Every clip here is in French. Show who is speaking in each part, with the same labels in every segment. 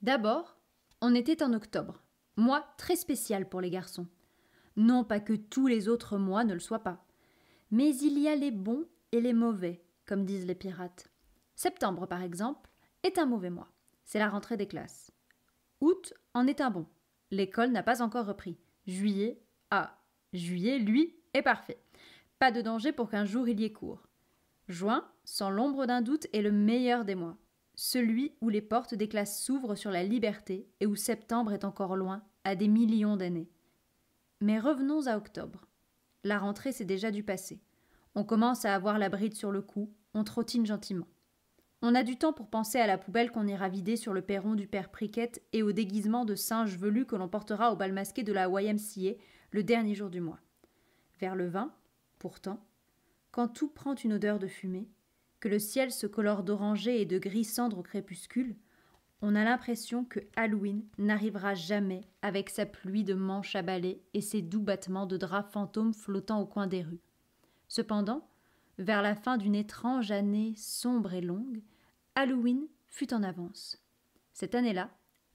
Speaker 1: D'abord, on était en octobre, mois très spécial pour les garçons. Non pas que tous les autres mois ne le soient pas, mais il y a les bons et les mauvais, comme disent les pirates. Septembre, par exemple, est un mauvais mois. C'est la rentrée des classes. Août en est un bon. L'école n'a pas encore repris. Juillet, juillet, lui, est parfait. Pas de danger pour qu'un jour il y ait cours. Juin, sans l'ombre d'un doute, est le meilleur des mois. Celui où les portes des classes s'ouvrent sur la liberté et où septembre est encore loin, à des millions d'années. Mais revenons à octobre. La rentrée s'est déjà dû passer. On commence à avoir la bride sur le cou, on trottine gentiment. On a du temps pour penser à la poubelle qu'on ira vider sur le perron du père Prickett et au déguisement de singe velu que l'on portera au bal masqué de la YMCA le dernier jour du mois. Vers le 20, pourtant, quand tout prend une odeur de fumée, que le ciel se colore d'orangé et de gris cendre au crépuscule, on a l'impression que Halloween n'arrivera jamais avec sa pluie de manches à balai et ses doux battements de draps fantômes flottant au coin des rues. Cependant, vers la fin d'une étrange année sombre et longue, Halloween fut en avance. Cette année-là,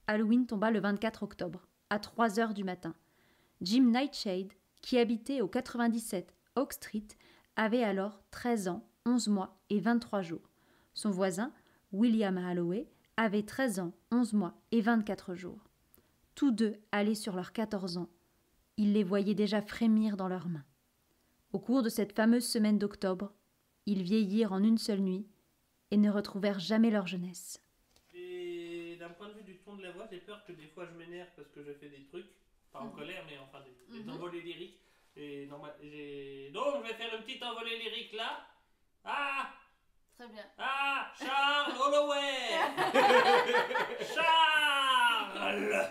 Speaker 1: Halloween tomba le 24 octobre, à 3 heures du matin. Jim Nightshade, qui habitait au 97 Oak Street, avait alors 13 ans, 11 mois et 23 jours. Son voisin, William Holloway, avait 13 ans, 11 mois et 24 jours. Tous deux allaient sur leurs 14 ans. Il les voyait déjà frémir dans leurs mains. Au cours de cette fameuse semaine d'octobre, ils vieillirent en une seule nuit et ne retrouvèrent jamais leur jeunesse.
Speaker 2: Et d'un point de vue du ton de la voix, j'ai peur que des fois je m'énerve parce que je fais des trucs, pas en colère, mais enfin des envolées lyriques. Et donc je vais faire une petite envolée lyrique là.
Speaker 3: Très bien.
Speaker 2: Charles Holloway. Charles.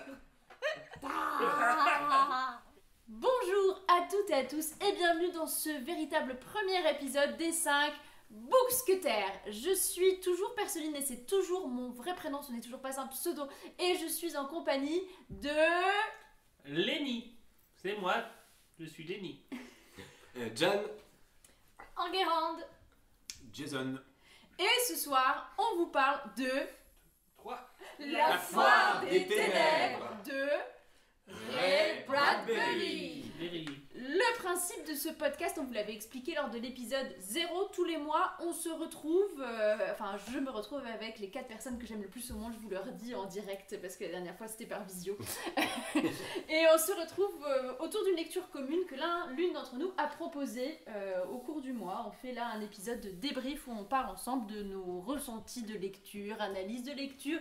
Speaker 3: Bonjour à toutes et à tous et bienvenue dans ce véritable premier épisode des 5 Bookscutters. Je suis toujours Perceline et c'est toujours mon vrai prénom, ce n'est toujours pas un pseudo. Et je suis en compagnie de...
Speaker 2: Lenny. C'est moi, je suis Lenny.
Speaker 4: Jan.
Speaker 3: Enguerrand.
Speaker 4: Jason.
Speaker 3: Et ce soir, on vous parle de...
Speaker 2: 3.
Speaker 3: La foire des ténèbres de... Ray Bradbury. Le principe de ce podcast, on vous l'avait expliqué lors de l'épisode 0, tous les mois on se retrouve, je me retrouve avec les 4 personnes que j'aime le plus au monde, je vous le redis en direct parce que la dernière fois c'était par visio. Et on se retrouve autour d'une lecture commune que l'une d'entre nous a proposée au cours du mois. On fait là un épisode de débrief où on parle ensemble de nos ressentis de lecture, analyse de lecture,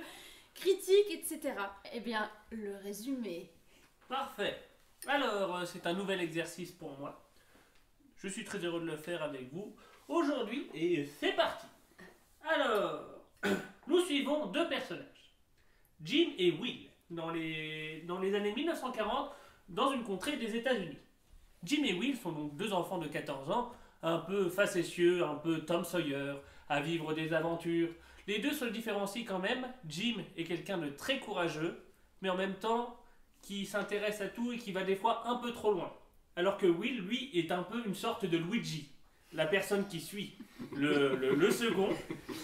Speaker 3: critique, etc. Eh bien, le résumé...
Speaker 2: Parfait. Alors, c'est un nouvel exercice pour moi. Je suis très heureux de le faire avec vous aujourd'hui et c'est parti. Alors, nous suivons 2 personnages, Jim et Will, dans les années 1940, dans une contrée des États-Unis. Jim et Will sont donc 2 enfants de 14 ans, un peu facétieux, un peu Tom Sawyer, à vivre des aventures. Les 2 se différencient quand même. Jim est quelqu'un de très courageux, mais en même temps qui s'intéresse à tout et qui va des fois un peu trop loin. Alors que Will, lui, est un peu une sorte de Luigi, la personne qui suit. Le second,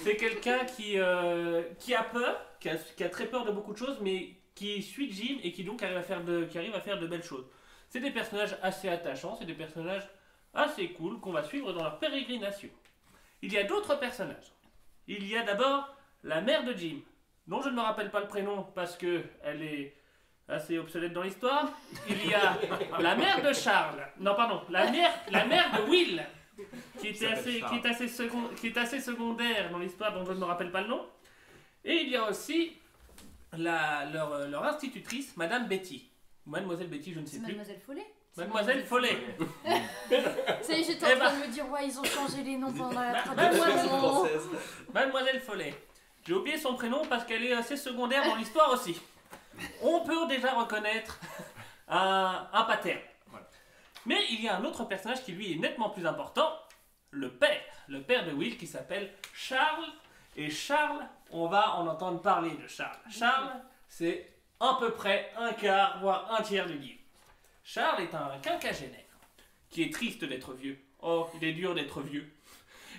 Speaker 2: c'est quelqu'un qui a peur, qui a très peur de beaucoup de choses, mais qui suit Jim et qui donc arrive à faire de belles choses. C'est des personnages assez attachants, c'est des personnages assez cool qu'on va suivre dans leur pérégrination. Il y a d'autres personnages. Il y a d'abord la mère de Jim, dont je ne me rappelle pas le prénom parce qu'elle est assez obsolète dans l'histoire. Il y a la mère de Charles. Non, pardon, la mère de Will, qui est assez secondaire dans l'histoire dont je ne me rappelle pas le nom. Et il y a aussi leur institutrice, Madame Betty. Mademoiselle Betty, je ne sais plus.
Speaker 3: Mademoiselle Follet.
Speaker 2: Mademoiselle Follet.
Speaker 3: Ça y est, j'étais en train de me dire, ouais, ils ont changé les noms pendant la
Speaker 2: traduction. Mademoiselle Follet. J'ai oublié son prénom parce qu'elle est assez secondaire dans l'histoire aussi. On peut déjà reconnaître un pattern. Voilà. Mais il y a un autre personnage qui lui est nettement plus important, le père de Will qui s'appelle Charles. Et Charles, on va en entendre parler de Charles. Charles, c'est à peu près un quart, voire un tiers du livre. Charles est un quinquagénaire qui est triste d'être vieux. Oh, il est dur d'être vieux.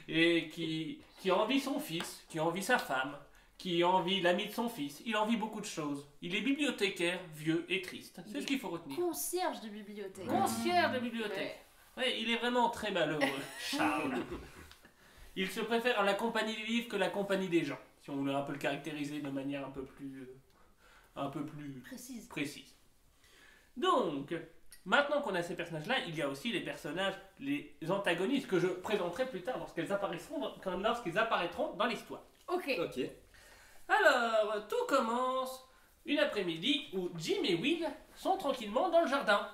Speaker 2: Et qui envie son fils, qui envie sa femme, qui envie l'ami de son fils. Il envie beaucoup de choses. Il est bibliothécaire, vieux et triste. C'est ce qu'il faut retenir.
Speaker 3: Concierge de bibliothèque.
Speaker 2: Concierge de bibliothèque. Ouais, il est vraiment très malheureux, Charles. Il se préfère à la compagnie des livres que la compagnie des gens, si on voulait un peu le caractériser de manière un peu plus précise. Donc, maintenant qu'on a ces personnages-là, il y a aussi les personnages, les antagonistes, que je présenterai plus tard lorsqu'ils apparaîtront dans l'histoire.
Speaker 3: Ok.
Speaker 2: Alors, tout commence une après-midi où Jim et Will sont tranquillement dans le jardin.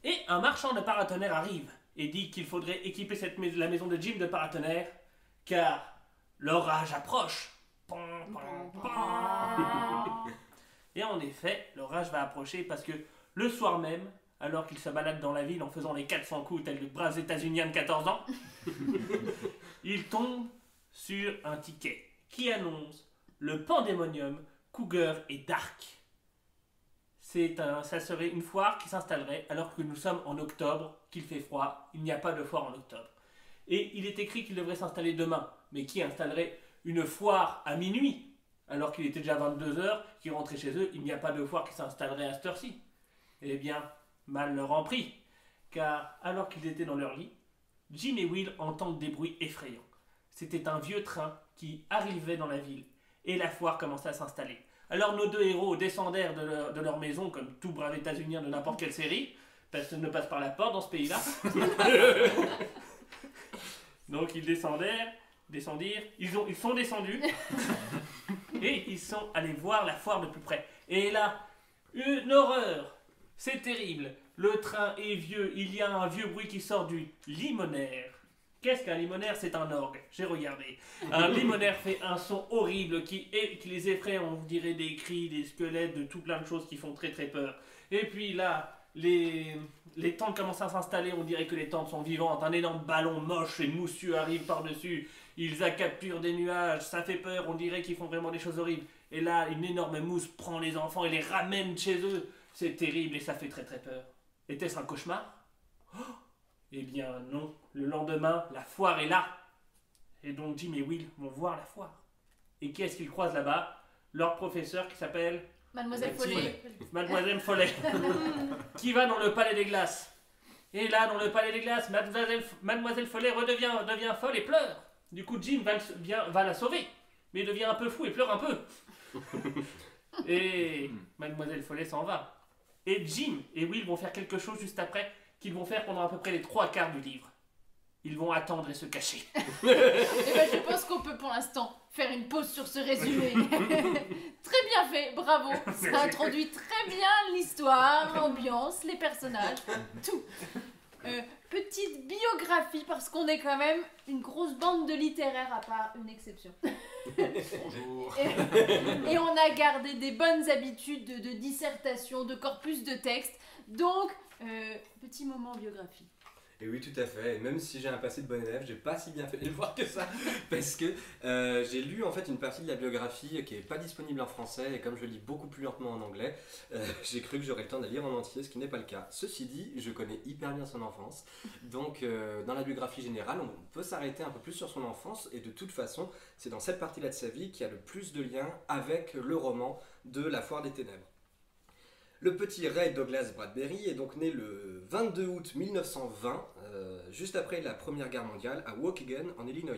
Speaker 2: Et un marchand de paratonnerres arrive et dit qu'il faudrait équiper la maison de Jim de paratonnerres, car l'orage approche. Et en effet, l'orage va approcher parce que le soir même, alors qu'il se balade dans la ville en faisant les 400 coups tel de braves états-uniens de 14 ans, il tombe sur un ticket qui annonce le Pandémonium, Cougar et Dark. Ça serait une foire qui s'installerait alors que nous sommes en octobre, qu'il fait froid, il n'y a pas de foire en octobre. Et il est écrit qu'il devrait s'installer demain, mais qui installerait une foire à minuit alors qu'il était déjà 22h, qui rentrait chez eux, il n'y a pas de foire qui s'installerait à cette heure-ci. Eh bien, mal leur en prit, car alors qu'ils étaient dans leur lit, Jim et Will entendent des bruits effrayants. C'était un vieux train qui arrivait dans la ville, et la foire commençait à s'installer. Alors nos deux héros descendèrent de leur maison, comme tout brave états-unien de n'importe quelle série, personne ne passe par la porte dans ce pays-là. Donc ils descendirent, ils sont descendus, et ils sont allés voir la foire de plus près. Et là, une horreur, c'est terrible. Le train est vieux, il y a un vieux bruit qui sort du limonaire. Qu'est-ce qu'un limonaire? C'est un orgue, j'ai regardé. Un limonaire fait un son horrible qui les effraie, on dirait des cris, des squelettes, de tout plein de choses qui font très très peur. Et puis là, les tentes commencent à s'installer, on dirait que les tentes sont vivantes. Un énorme ballon moche et mousseux arrive par-dessus. Ils capturent des nuages, ça fait peur, on dirait qu'ils font vraiment des choses horribles. Et là, une énorme mousse prend les enfants et les ramène chez eux. C'est terrible et ça fait très très peur. Était-ce un cauchemar? Eh bien non, le lendemain, la foire est là. Et donc Jim et Will vont voir la foire. Et qui est-ce qu'ils croisent là-bas? Leur professeur qui s'appelle
Speaker 3: Mademoiselle Follet.
Speaker 2: Mademoiselle Follet. Qui va dans le palais des glaces. Et là, dans le palais des glaces, Mademoiselle Follet devient folle et pleure. Du coup, Jim va la sauver. Mais il devient un peu fou et pleure un peu. Et Mademoiselle Follet s'en va. Et Jim et Will vont faire quelque chose juste après qu'ils vont faire pendant à peu près les 3/4 du livre. Ils vont attendre et se cacher.
Speaker 3: Et ben, je pense qu'on peut pour l'instant faire une pause sur ce résumé. Très bien fait, bravo. Ça introduit très bien l'histoire, l'ambiance, les personnages, tout. Petite biographie, parce qu'on est quand même une grosse bande de littéraires à part une exception.
Speaker 4: Bonjour.
Speaker 3: Et on a gardé des bonnes habitudes de dissertation, de corpus de texte. Donc, petit moment biographie.
Speaker 5: Et oui, tout à fait. Et même si j'ai un passé de bon élève, j'ai pas si bien fait les devoirs que ça. Parce que j'ai lu en fait une partie de la biographie qui est pas disponible en français. Et comme je lis beaucoup plus lentement en anglais, j'ai cru que j'aurais le temps de la lire en entier, ce qui n'est pas le cas. Ceci dit, je connais hyper bien son enfance. Donc, dans la biographie générale, on peut s'arrêter un peu plus sur son enfance. Et de toute façon, c'est dans cette partie-là de sa vie qu'il y a le plus de liens avec le roman de La Foire des Ténèbres. Le petit Ray Douglas Bradbury est donc né le 22 août 1920, juste après la Première Guerre mondiale, à Waukegan, en Illinois.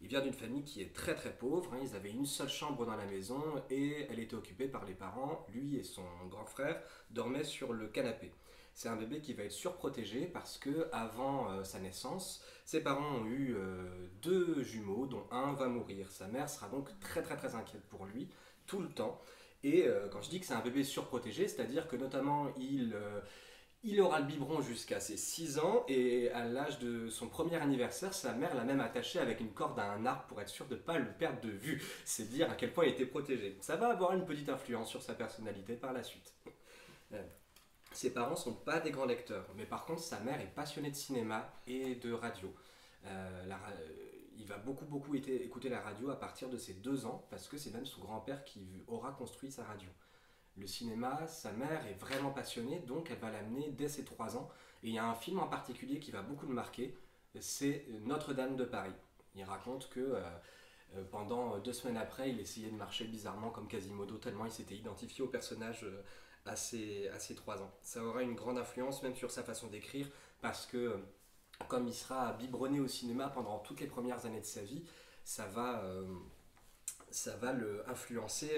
Speaker 5: Il vient d'une famille qui est très très pauvre, ils avaient une seule chambre dans la maison et elle était occupée par les parents. Lui et son grand frère dormaient sur le canapé. C'est un bébé qui va être surprotégé parce que avant sa naissance, ses parents ont eu 2 jumeaux dont un va mourir. Sa mère sera donc très très très inquiète pour lui tout le temps. Et quand je dis que c'est un bébé surprotégé, c'est-à-dire que notamment il aura le biberon jusqu'à ses 6 ans et à l'âge de son premier anniversaire, sa mère l'a même attaché avec une corde à un arbre pour être sûr de ne pas le perdre de vue. C'est dire à quel point il était protégé. Ça va avoir une petite influence sur sa personnalité par la suite. Ses parents ne sont pas des grands lecteurs, mais par contre sa mère est passionnée de cinéma et de radio. Il va beaucoup écouter la radio à partir de ses 2 ans, parce que c'est même son grand-père qui aura construit sa radio. Le cinéma, sa mère est vraiment passionnée, donc elle va l'amener dès ses 3 ans. Et il y a un film en particulier qui va beaucoup le marquer, c'est Notre-Dame de Paris. Il raconte que Pendant 2 semaines après, il essayait de marcher bizarrement comme Quasimodo, tellement il s'était identifié au personnage à ses 3 ans. Ça aura une grande influence même sur sa façon d'écrire, parce que comme il sera biberonné au cinéma pendant toutes les premières années de sa vie, ça va influencer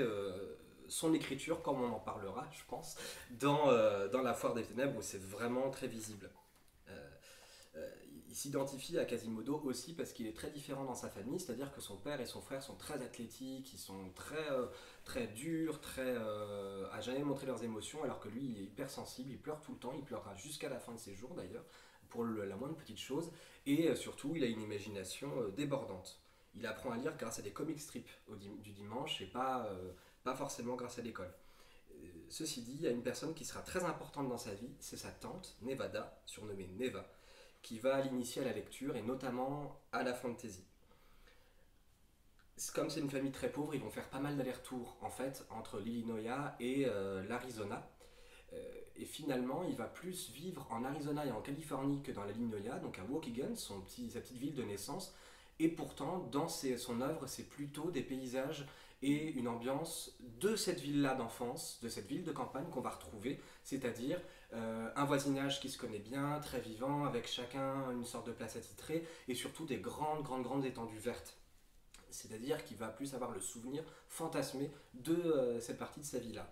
Speaker 5: son écriture, comme on en parlera, je pense, dans La Foire des Ténèbres, où c'est vraiment très visible. Il s'identifie à Quasimodo aussi parce qu'il est très différent dans sa famille, c'est-à-dire que son père et son frère sont très athlétiques, ils sont très durs, à jamais montrer leurs émotions, alors que lui il est hyper sensible, il pleure tout le temps, il pleurera jusqu'à la fin de ses jours d'ailleurs, pour la moindre petite chose, et surtout il a une imagination débordante. Il apprend à lire grâce à des comic strips du dimanche et pas forcément grâce à l'école. Ceci dit, il y a une personne qui sera très importante dans sa vie, c'est sa tante, Nevada, surnommée Neva, qui va l'initier à la lecture et notamment à la fantasy. Comme c'est une famille très pauvre, ils vont faire pas mal d'allers-retours en fait entre l'Illinois et l'Arizona. Et finalement, il va plus vivre en Arizona et en Californie que dans l'Illinois, donc à Waukegan, sa petite ville de naissance. Et pourtant, dans son œuvre, c'est plutôt des paysages et une ambiance de cette ville-là d'enfance, de cette ville de campagne qu'on va retrouver, c'est-à-dire un voisinage qui se connaît bien, très vivant, avec chacun une sorte de place attitrée, et surtout des grandes étendues vertes. C'est-à-dire qu'il va plus avoir le souvenir fantasmé de cette partie de sa vie-là.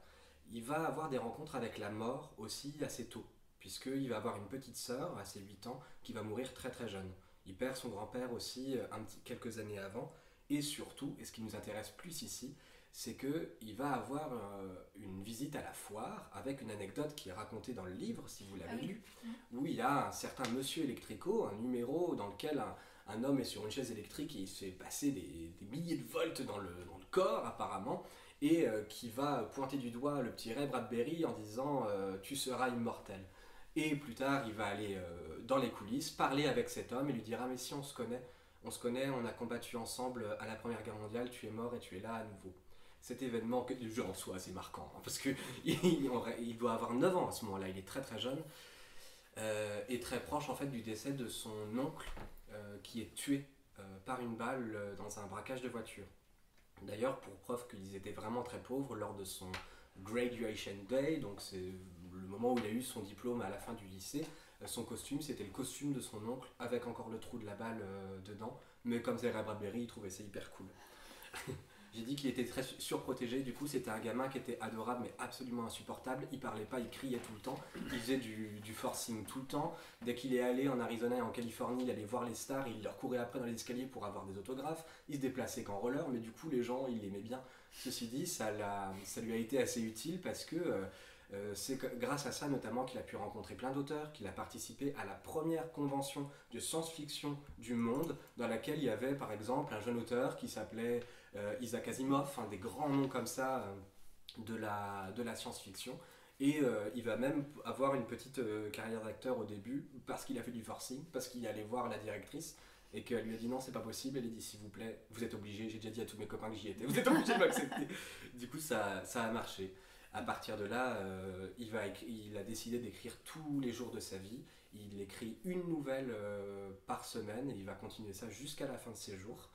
Speaker 5: Il va avoir des rencontres avec la mort aussi assez tôt, puisqu'il va avoir une petite sœur à ses 8 ans qui va mourir très jeune. Il perd son grand-père aussi quelques années avant, et surtout, et ce qui nous intéresse plus ici, c'est qu'il va avoir une visite à la foire avec une anecdote qui est racontée dans le livre, si vous l'avez lu, où il y a un certain monsieur électrico, un numéro dans lequel un homme est sur une chaise électrique et il se fait passer des milliers de volts dans le corps apparemment, et qui va pointer du doigt le petit Ray Bradbury en disant tu seras immortel. Et plus tard, il va aller dans les coulisses, parler avec cet homme et lui dire « Ah mais si on se connaît, on a combattu ensemble à la Première Guerre mondiale, tu es mort et tu es là à nouveau. » Cet événement, que je en soi assez marquant, hein, parce qu'il doit avoir 9 ans à ce moment-là, il est très jeune, et très proche en fait du décès de son oncle qui est tué par une balle dans un braquage de voiture. D'ailleurs, pour preuve qu'ils étaient vraiment très pauvres, lors de son graduation day, donc c'est le moment où il a eu son diplôme à la fin du lycée, son costume c'était le costume de son oncle avec encore le trou de la balle dedans, mais comme c'est Ray Bradbury, il trouvait ça hyper cool. J'ai dit qu'il était très surprotégé, du coup c'était un gamin qui était adorable mais absolument insupportable, il parlait pas, il criait tout le temps, il faisait du forcing tout le temps, dès qu'il est allé en Arizona et en Californie, il allait voir les stars, il leur courait après dans les escaliers pour avoir des autographes, il se déplaçait qu'en roller, mais du coup les gens ils l'aimaient bien. Ceci dit, ça lui a été assez utile parce que c'est grâce à ça notamment qu'il a pu rencontrer plein d'auteurs, qu'il a participé à la première convention de science-fiction du monde, dans laquelle il y avait par exemple un jeune auteur qui s'appelait Isaac Asimov, un des grands noms comme ça de la science-fiction, et il va même avoir une petite carrière d'acteur au début parce qu'il a fait du forcing, parce qu'il allait voir la directrice et qu'elle lui a dit non c'est pas possible, elle a dit s'il vous plaît vous êtes obligé, j'ai déjà dit à tous mes copains que j'y étais, vous êtes obligé de m'accepter. Du coup ça a marché. À partir de là, il a décidé d'écrire tous les jours de sa vie. Il écrit une nouvelle par semaine et il va continuer ça jusqu'à la fin de ses jours.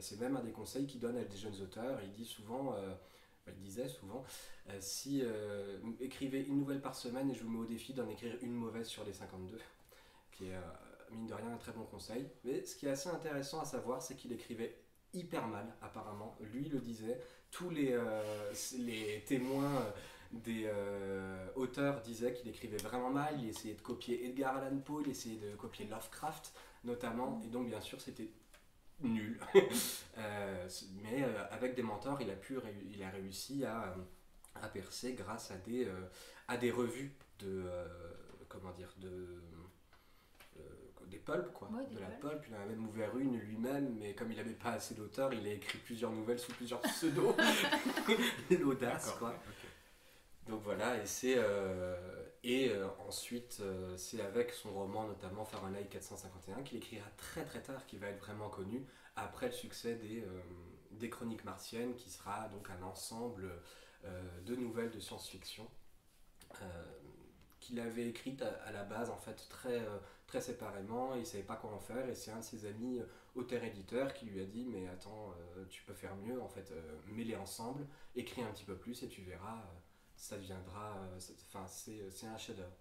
Speaker 5: C'est même un des conseils qu'il donne à des jeunes auteurs. Il disait souvent, écrivez une nouvelle par semaine et je vous mets au défi d'en écrire une mauvaise sur les 52, qui est mine de rien un très bon conseil. Mais ce qui est assez intéressant à savoir, c'est qu'il écrivait hyper mal apparemment, lui le disait, tous les témoins des auteurs disaient qu'il écrivait vraiment mal, il essayait de copier Edgar Allan Poe, il essayait de copier Lovecraft notamment, et donc bien sûr c'était nul. Mais avec des mentors il a réussi à percer grâce à des revues des pulps quoi,
Speaker 3: ouais,
Speaker 5: de la pulp. Il en a même ouvert une lui-même, mais comme il n'avait pas assez d'auteurs, il a écrit plusieurs nouvelles sous plusieurs pseudos. L'audace quoi. Okay. Donc voilà, ensuite c'est avec son roman notamment Fahrenheit 451 qu'il écrira très tard, qui va être vraiment connu après le succès des Chroniques martiennes, qui sera donc un ensemble de nouvelles de science-fiction qu'il avait écrites à la base, en fait, très séparément. Il savait pas quoi en faire, et c'est un de ses amis auteur-éditeur qui lui a dit mais attends, tu peux faire mieux, en fait, mets-les ensemble, écris un petit peu plus et tu verras, ça deviendra, c'est un chef-d'œuvre.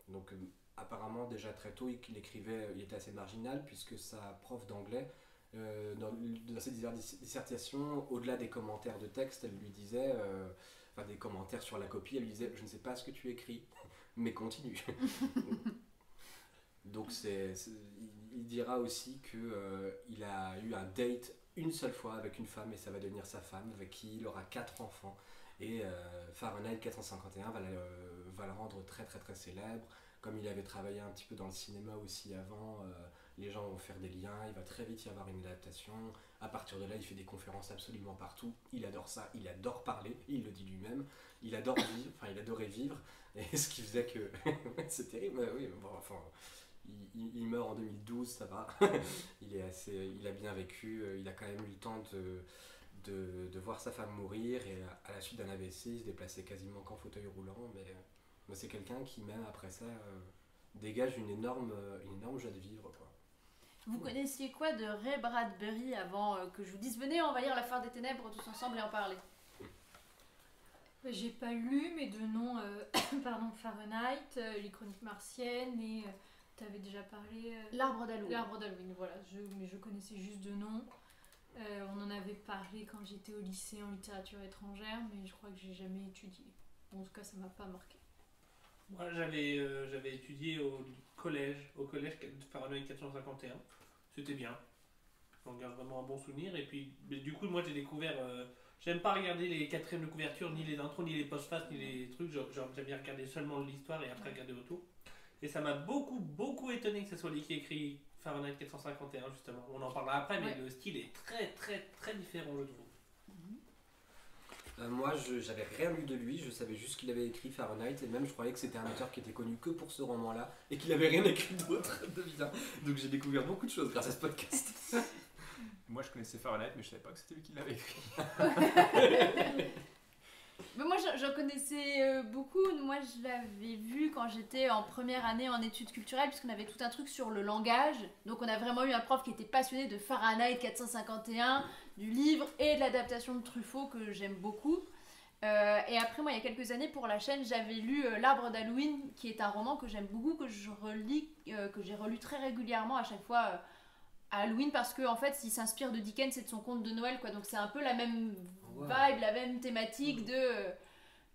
Speaker 5: Donc apparemment déjà très tôt il écrivait, il était assez marginal puisque sa prof d'anglais, dans ses dissertations, au-delà des commentaires de texte, elle lui disait, des commentaires sur la copie, elle lui disait je ne sais pas ce que tu écris, mais continue. Donc il dira aussi qu'il a eu un date une seule fois avec une femme et ça va devenir sa femme, avec qui il aura 4 enfants. Et Fahrenheit 451 va le rendre très très très célèbre. Comme il avait travaillé un petit peu dans le cinéma aussi avant, les gens vont faire des liens, il va très vite y avoir une adaptation. À partir de là, il fait des conférences absolument partout. Il adore ça, il adore parler, il le dit lui-même. Il adore vivre, il adorait vivre. Et ce qui faisait que... c'est terrible, oui, bon, enfin... Il meurt en 2012, ça va. Il a bien vécu, il a quand même eu le temps de voir sa femme mourir et à la suite d'un AVC, il se déplaçait quasiment qu'en fauteuil roulant. Mais c'est quelqu'un qui, même après ça, dégage une énorme joie de vivre, quoi.
Speaker 3: Vous connaissiez quoi de Ray Bradbury avant que je vous dise venez, on va lire La Foire des Ténèbres tous ensemble et en parler?
Speaker 6: J'ai pas lu, mais de nom, Fahrenheit, les Chroniques martiennes et t'avais déjà parlé.
Speaker 3: L'Arbre d'Halloween.
Speaker 6: L'Arbre d'Halloween, voilà. Mais je connaissais juste de nom. On en avait parlé quand j'étais au lycée en littérature étrangère, mais je crois que j'ai jamais étudié. En tout cas, ça m'a pas marqué.
Speaker 2: Moi, j'avais étudié au collège Fahrenheit 451. C'était bien. J'en garde vraiment un bon souvenir. Et puis, du coup, moi, j'ai découvert... j'aime pas regarder les quatrièmes de couverture, ni les intros, ni les post-faces, ni les trucs. J'aime bien regarder seulement l'histoire et après regarder autour. Et ça m'a beaucoup étonné que ce soit lui qui écrit Fahrenheit 451, justement. On en parlera après, mais le style est très, très, très différent, je trouve.
Speaker 5: Moi, j'avais rien lu de lui, je savais juste qu'il avait écrit Fahrenheit, et même je croyais que c'était un auteur qui était connu que pour ce roman-là, et qu'il avait rien écrit d'autre de bien. Donc j'ai découvert beaucoup de choses grâce à ce podcast.
Speaker 4: Moi je connaissais Fahrenheit, mais je savais pas que c'était lui qui l'avait écrit.
Speaker 3: Mais moi j'en connaissais beaucoup. Moi je l'avais vu quand j'étais en première année en études culturelles, puisqu'on avait tout un truc sur le langage. Donc on a vraiment eu un prof qui était passionné de Fahrenheit 451, du livre et de l'adaptation de Truffaut que j'aime beaucoup. Et après moi il y a quelques années pour la chaîne j'avais lu L'Arbre d'Halloween, qui est un roman que j'aime beaucoup, que je relis, que j'ai relu très régulièrement à chaque fois à Halloween, parce que en fait il s'inspire de Dickens et de son conte de Noël, quoi. Donc c'est un peu la même vibe, la même thématique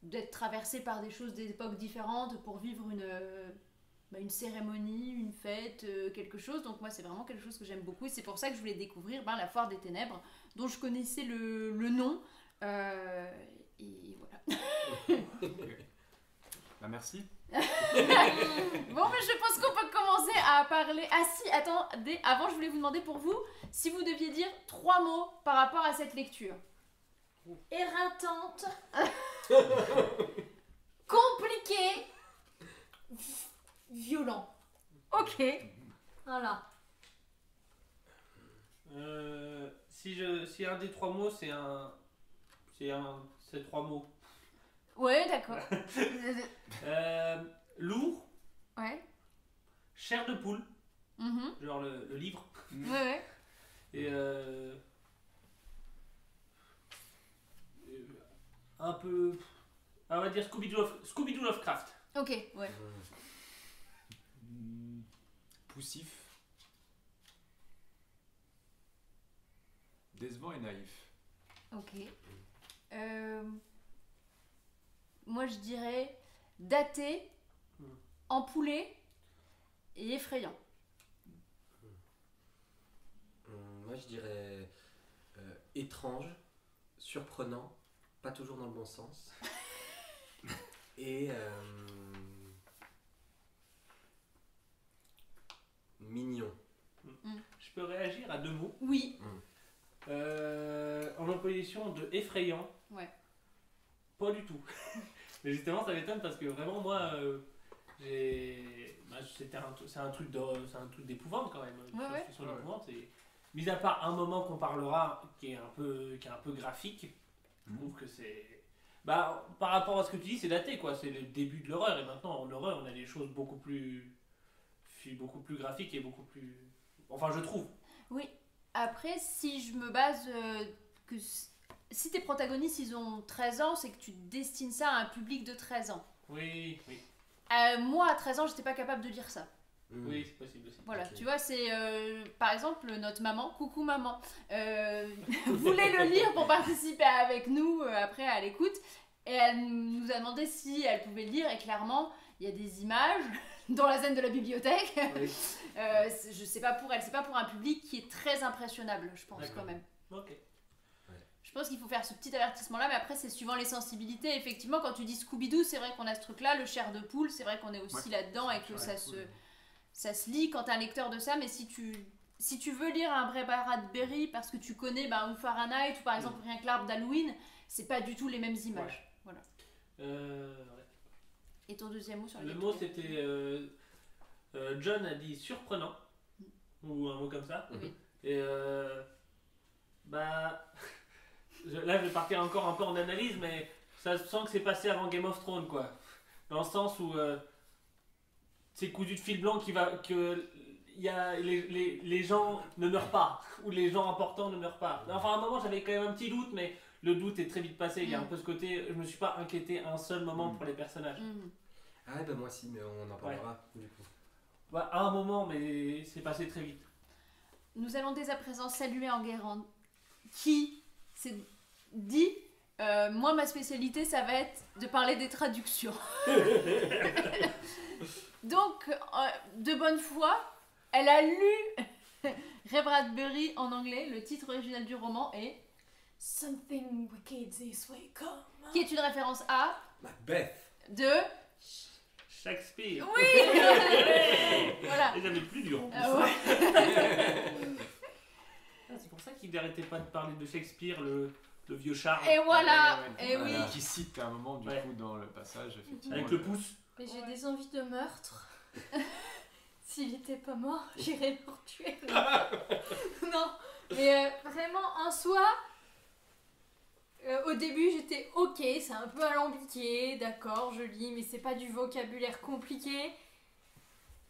Speaker 3: d'être traversé par des choses d'époques différentes pour vivre une cérémonie, une fête, quelque chose. Donc moi c'est vraiment quelque chose que j'aime beaucoup et c'est pour ça que je voulais découvrir La Foire des Ténèbres, dont je connaissais le nom, et voilà.
Speaker 4: Bah merci.
Speaker 3: Bon, mais je pense qu'on peut commencer à parler. Ah si, attendez, avant je voulais vous demander pour vous si vous deviez dire 3 mots par rapport à cette lecture. Éreintante, compliqué, violent. Ok, voilà.
Speaker 2: Si un des 3 mots c'est 3 mots.
Speaker 3: Ouais, d'accord.
Speaker 2: Lourd,
Speaker 3: Ouais.
Speaker 2: chair de poule,
Speaker 3: Mhm.
Speaker 2: genre le livre,
Speaker 3: Ouais.
Speaker 2: et un peu, on va dire Scooby-Doo Lovecraft.
Speaker 3: Ok, ouais.
Speaker 4: Poussif. Décevant et naïf.
Speaker 3: Ok. Moi je dirais daté, ampoulé et effrayant.
Speaker 5: Moi je dirais étrange, surprenant, pas toujours dans le bon sens. Et mignon.
Speaker 2: Je peux réagir à 2 mots.
Speaker 3: Oui.
Speaker 2: En opposition de effrayant.
Speaker 3: Ouais.
Speaker 2: Pas du tout. Mais justement, ça m'étonne parce que vraiment, moi, c'est un truc d'épouvante quand même.
Speaker 3: Ouais.
Speaker 2: Sur l'épouvante. Et, mis à part un moment qu'on parlera qui est un peu graphique, je trouve que c'est. Bah, par rapport à ce que tu dis, c'est daté, quoi. C'est le début de l'horreur. Et maintenant, en horreur, on a des choses beaucoup plus graphiques et beaucoup plus... Enfin, je trouve.
Speaker 3: Oui. Après, si je me base que si tes protagonistes ils ont 13 ans, c'est que tu destines ça à un public de 13 ans.
Speaker 2: Oui.
Speaker 3: Moi, à 13 ans, j'étais pas capable de lire ça.
Speaker 2: Oui, c'est possible aussi.
Speaker 3: Voilà,
Speaker 5: Ok.
Speaker 3: tu vois, c'est par exemple notre maman, coucou maman, voulait le lire pour participer avec nous après à l'écoute. Et elle nous a demandé si elle pouvait le lire, et clairement, il y a des images dans la scène de la bibliothèque.
Speaker 2: Oui.
Speaker 3: Je sais pas pour elle, c'est pas pour un public qui est très impressionnable, je pense
Speaker 2: D'accord.
Speaker 3: quand même.
Speaker 2: Ok.
Speaker 3: Je pense qu'il faut faire ce petit avertissement-là, mais après, c'est suivant les sensibilités. Effectivement, quand tu dis Scooby-Doo, c'est vrai qu'on a ce truc-là, le chair de poule, c'est vrai qu'on est aussi là-dedans et que ça se lit quand t'es un lecteur de ça, mais si tu veux lire un vrai Bradbury parce que tu connais ou Fahrenheit ou par exemple rien que l'arbre d'Halloween, c'est pas du tout les mêmes images. Voilà.
Speaker 2: Ouais.
Speaker 3: Et ton deuxième mot sur la
Speaker 2: Le
Speaker 3: lecture
Speaker 2: mot, c'était... John a dit surprenant. Ou un mot comme ça.
Speaker 3: Oui.
Speaker 2: Et bah... Là, je vais partir encore un peu en analyse, mais ça se sent que c'est passé avant Game of Thrones, quoi. Dans le sens où c'est cousu de fil blanc que les gens ne meurent pas, ou les gens importants ne meurent pas. Enfin, à un moment, j'avais quand même un petit doute, mais le doute est très vite passé. Il y a un peu ce côté, je me suis pas inquiété un seul moment pour les personnages.
Speaker 5: Ah bah moi si, mais on en parlera du coup.
Speaker 2: Bah, à un moment, mais c'est passé très vite.
Speaker 3: Nous allons dès à présent saluer Enguerrand qui s'est dit moi ma spécialité ça va être de parler des traductions. Donc de bonne foi elle a lu Ray Bradbury en anglais. Le titre original du roman est
Speaker 6: Something wicked this way come.
Speaker 3: qui est une référence à
Speaker 5: Macbeth.
Speaker 3: de
Speaker 2: Shakespeare.
Speaker 3: oui voilà.
Speaker 2: Et j'avais plus dur.
Speaker 3: Ouais.
Speaker 2: C'est pour ça qu'il n'arrêtait pas de parler de Shakespeare, le vieux Charles.
Speaker 3: Et voilà.
Speaker 4: Ouais,
Speaker 3: Et
Speaker 5: voilà.
Speaker 3: oui.
Speaker 4: Qui cite à un moment, du
Speaker 2: Ouais.
Speaker 4: coup, dans le passage, effectivement.
Speaker 2: Avec le pouce.
Speaker 6: Mais j'ai des envies de meurtre. S'il était pas mort, j'irais le tuer. Non, mais vraiment en soi, au début j'étais ok, c'est un peu alambiqué, d'accord, je lis, mais c'est pas du vocabulaire compliqué.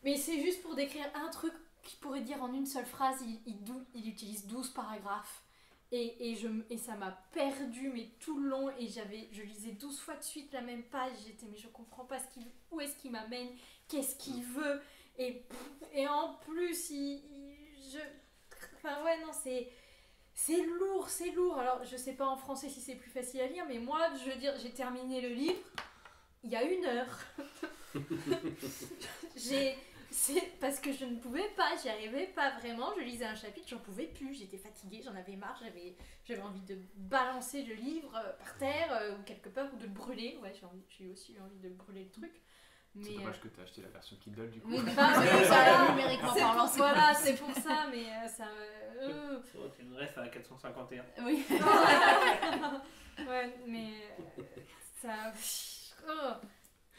Speaker 6: Mais c'est juste pour décrire un truc qu'il pourrait dire en une seule phrase, il utilise 12 paragraphes. Et ça m'a perdu mais tout le long et je lisais 12 fois de suite la même page, j'étais mais je comprends pas où est-ce qu'il m'amène, qu'est-ce qu'il veut et en plus enfin ouais non c'est lourd, alors je sais pas en français si c'est plus facile à lire mais moi je veux dire j'ai terminé le livre il y a 1 heure. C'est parce que je ne pouvais pas, j'y arrivais pas vraiment, je lisais un chapitre, j'en pouvais plus, j'étais fatiguée, j'en avais marre, j'avais envie de balancer le livre par terre ou quelque part ou de le brûler, ouais j'ai aussi eu envie de brûler le truc.
Speaker 4: C'est
Speaker 6: Mais,
Speaker 4: dommage que tu as acheté la version Kindle du coup.
Speaker 3: Oui,
Speaker 6: bah, oui,
Speaker 3: ça, numériquement parlant, c'est
Speaker 6: voilà,
Speaker 3: pas
Speaker 6: c'est pour ça, mais ça...
Speaker 2: C'est une ref à 451.
Speaker 3: Oui.
Speaker 6: Ouais, mais ça...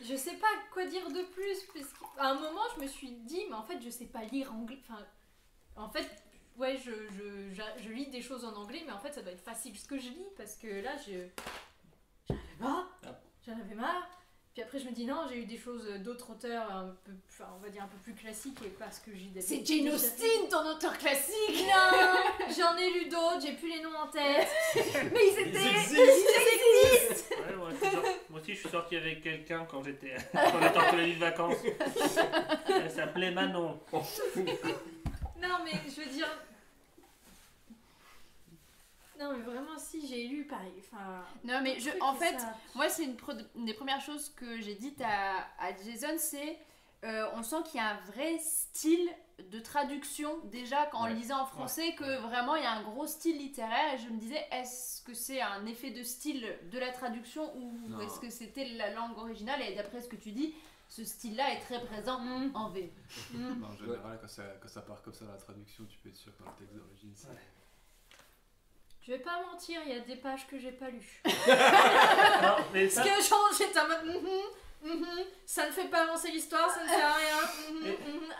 Speaker 6: Je sais pas quoi dire de plus, parce qu'à un moment je me suis dit, mais en fait je sais pas lire anglais, enfin, en fait, ouais, je lis des choses en anglais, mais en fait ça doit être facile ce que je lis, parce que là, j'en avais marre, puis après je me dis non, j'ai eu des choses d'autres auteurs, un peu, enfin, on va dire un peu plus classiques, et parce que j'ai des...
Speaker 3: C'est Jane Austen, ton auteur classique.
Speaker 6: Non, j'en ai lu d'autres, j'ai plus les noms en tête,
Speaker 3: Mais ils existent.
Speaker 2: Ouais, moi aussi, je suis sorti avec quelqu'un quand j'étais en colonie de vacances. Elle s'appelait Manon.
Speaker 6: Non, mais je veux dire... Non, mais vraiment, si, j'ai lu pareil. Enfin,
Speaker 3: Non, mais
Speaker 6: truc,
Speaker 3: en
Speaker 6: c'est
Speaker 3: fait,
Speaker 6: ça.
Speaker 3: moi, c'est une des premières choses que j'ai dites à Jason, c'est on sent qu'il y a un vrai style de traduction, déjà, en lisant en français, que vraiment, il y a un gros style littéraire. Et je me disais, est-ce que c'est un effet de style de la traduction ou
Speaker 4: Non.
Speaker 3: est-ce que c'était la langue originale? Et d'après ce que tu dis, ce style-là est très présent en V.
Speaker 4: Non, en général, quand ça part comme ça, la traduction, tu peux être sûr que le texte d'origine, c'est...
Speaker 2: Ouais.
Speaker 6: Je vais pas mentir, il y a des pages que j'ai pas lues.
Speaker 2: Non, mais
Speaker 6: Parce
Speaker 2: ça,
Speaker 6: que genre, j'étais en mode... Ça ne fait pas avancer l'histoire, ça ne sert à rien.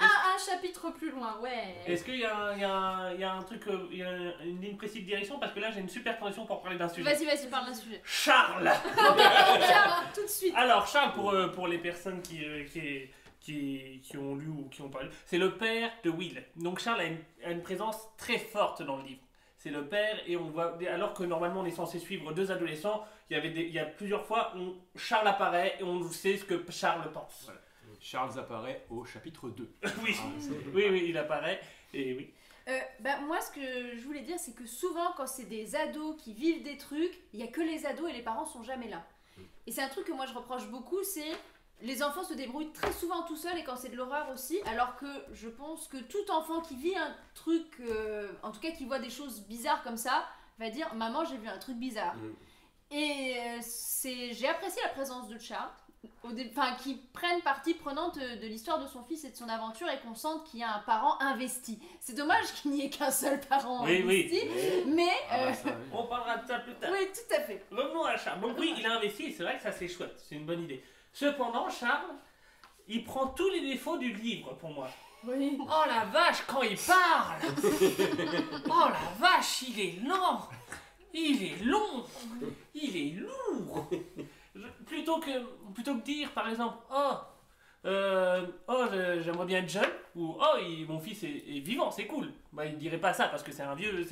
Speaker 6: Un chapitre plus loin, ouais.
Speaker 2: Est-ce qu'il y a un truc, il y a une ligne précise de direction? Parce que là j'ai une super transition pour parler d'un sujet.
Speaker 6: Vas-y, parle d'un sujet.
Speaker 2: Charles.
Speaker 6: Charles, tout de suite.
Speaker 2: Alors Charles, pour les personnes qui ont lu ou qui ont pas lu, c'est le père de Will. Donc Charles a une présence très forte dans le livre. C'est le père et on voit, alors que normalement on est censé suivre deux adolescents, il y a plusieurs fois où Charles apparaît et on sait ce que Charles pense.
Speaker 4: Voilà. Charles apparaît au chapitre 2.
Speaker 2: Oui, il apparaît et oui.
Speaker 3: Moi, ce que je voulais dire, c'est que souvent, quand c'est des ados qui vivent des trucs, il n'y a que les ados et les parents sont jamais là. Et c'est un truc que moi je reproche beaucoup, c'est les enfants se débrouillent très souvent tout seuls et quand c'est de l'horreur aussi, alors que je pense que tout enfant qui vit un truc, en tout cas qui voit des choses bizarres comme ça, va dire « Maman, j'ai vu un truc bizarre ». Et j'ai apprécié la présence de Charles, qui prenne partie prenante de l'histoire de son fils et de son aventure et qu'on sente qu'il y a un parent investi. C'est dommage qu'il n'y ait qu'un seul parent investi, mais...
Speaker 2: On parlera de ça plus tard.
Speaker 3: Oui, tout à fait.
Speaker 2: Revenons à Charles. Donc oui, il a investi, c'est vrai que ça c'est chouette, c'est une bonne idée. Cependant, Charles, il prend tous les défauts du livre pour moi.
Speaker 6: Oui.
Speaker 2: Oh la vache, quand il parle. Oh la vache, il est lent. Il est long. Il est lourd. Plutôt que dire, par exemple, j'aimerais bien être jeune, ou mon fils est vivant, c'est cool. Bah, il dirait pas ça parce que c'est un vieux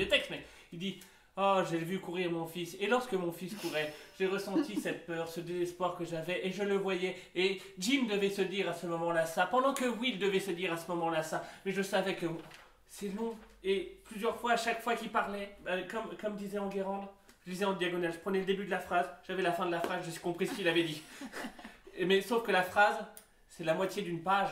Speaker 2: texte, mais il dit, oh, j'ai vu courir mon fils, et lorsque mon fils courait, j'ai ressenti cette peur, ce désespoir que j'avais, et je le voyais, et Jim devait se dire à ce moment-là ça, pendant que Will devait se dire à ce moment-là ça, mais je savais que c'est long, et plusieurs fois, à chaque fois qu'il parlait, comme disait Enguerrand, je lisais en diagonale, je prenais le début de la phrase, j'avais la fin de la phrase, j'ai compris ce qu'il avait dit. Mais sauf que la phrase, c'est la moitié d'une page.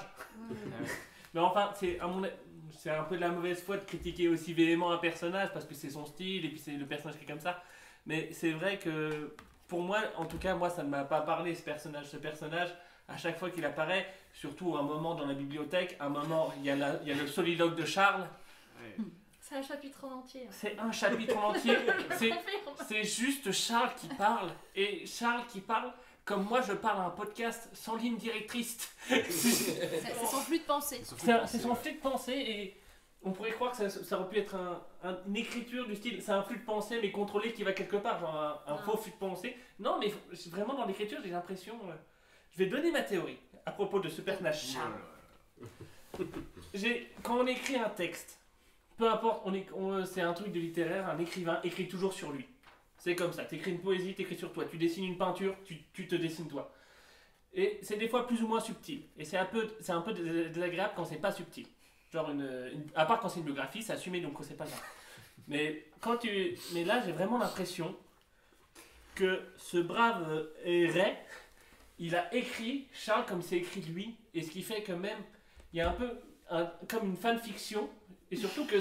Speaker 2: Mais enfin, c'est un peu de la mauvaise foi de critiquer aussi véhément un personnage parce que c'est son style et puis c'est le personnage qui est comme ça. Mais c'est vrai que pour moi, en tout cas, moi ça ne m'a pas parlé ce personnage. Ce personnage, à chaque fois qu'il apparaît, surtout un moment dans la bibliothèque, un moment, il y a le soliloque de Charles.
Speaker 4: Ouais.
Speaker 6: C'est un chapitre en entier.
Speaker 2: C'est un chapitre en entier. C'est juste Charles qui parle. Et Charles qui parle comme moi je parle à un podcast sans ligne directrice.
Speaker 3: C'est son flux de pensée.
Speaker 2: C'est son flux de pensée et on pourrait croire que ça aurait pu être une écriture du style, c'est un flux de pensée mais contrôlé qui va quelque part, genre un faux flux de pensée. Non mais vraiment dans l'écriture j'ai l'impression... je vais donner ma théorie à propos de ce personnage Charles. Quand on écrit un texte, peu importe, c'est un truc de littéraire, un écrivain écrit toujours sur lui. C'est comme ça, t'écris une poésie, t'écris sur toi, tu dessines une peinture, tu te dessines toi. Et c'est des fois plus ou moins subtil. Et c'est un peu désagréable quand c'est pas subtil. Genre à part quand c'est une biographie, c'est assumé donc c'est pas grave. Mais là j'ai vraiment l'impression que ce brave Ray, il a écrit Charles comme c'est écrit lui, et ce qui fait que même il y a un peu comme une fanfiction, et surtout que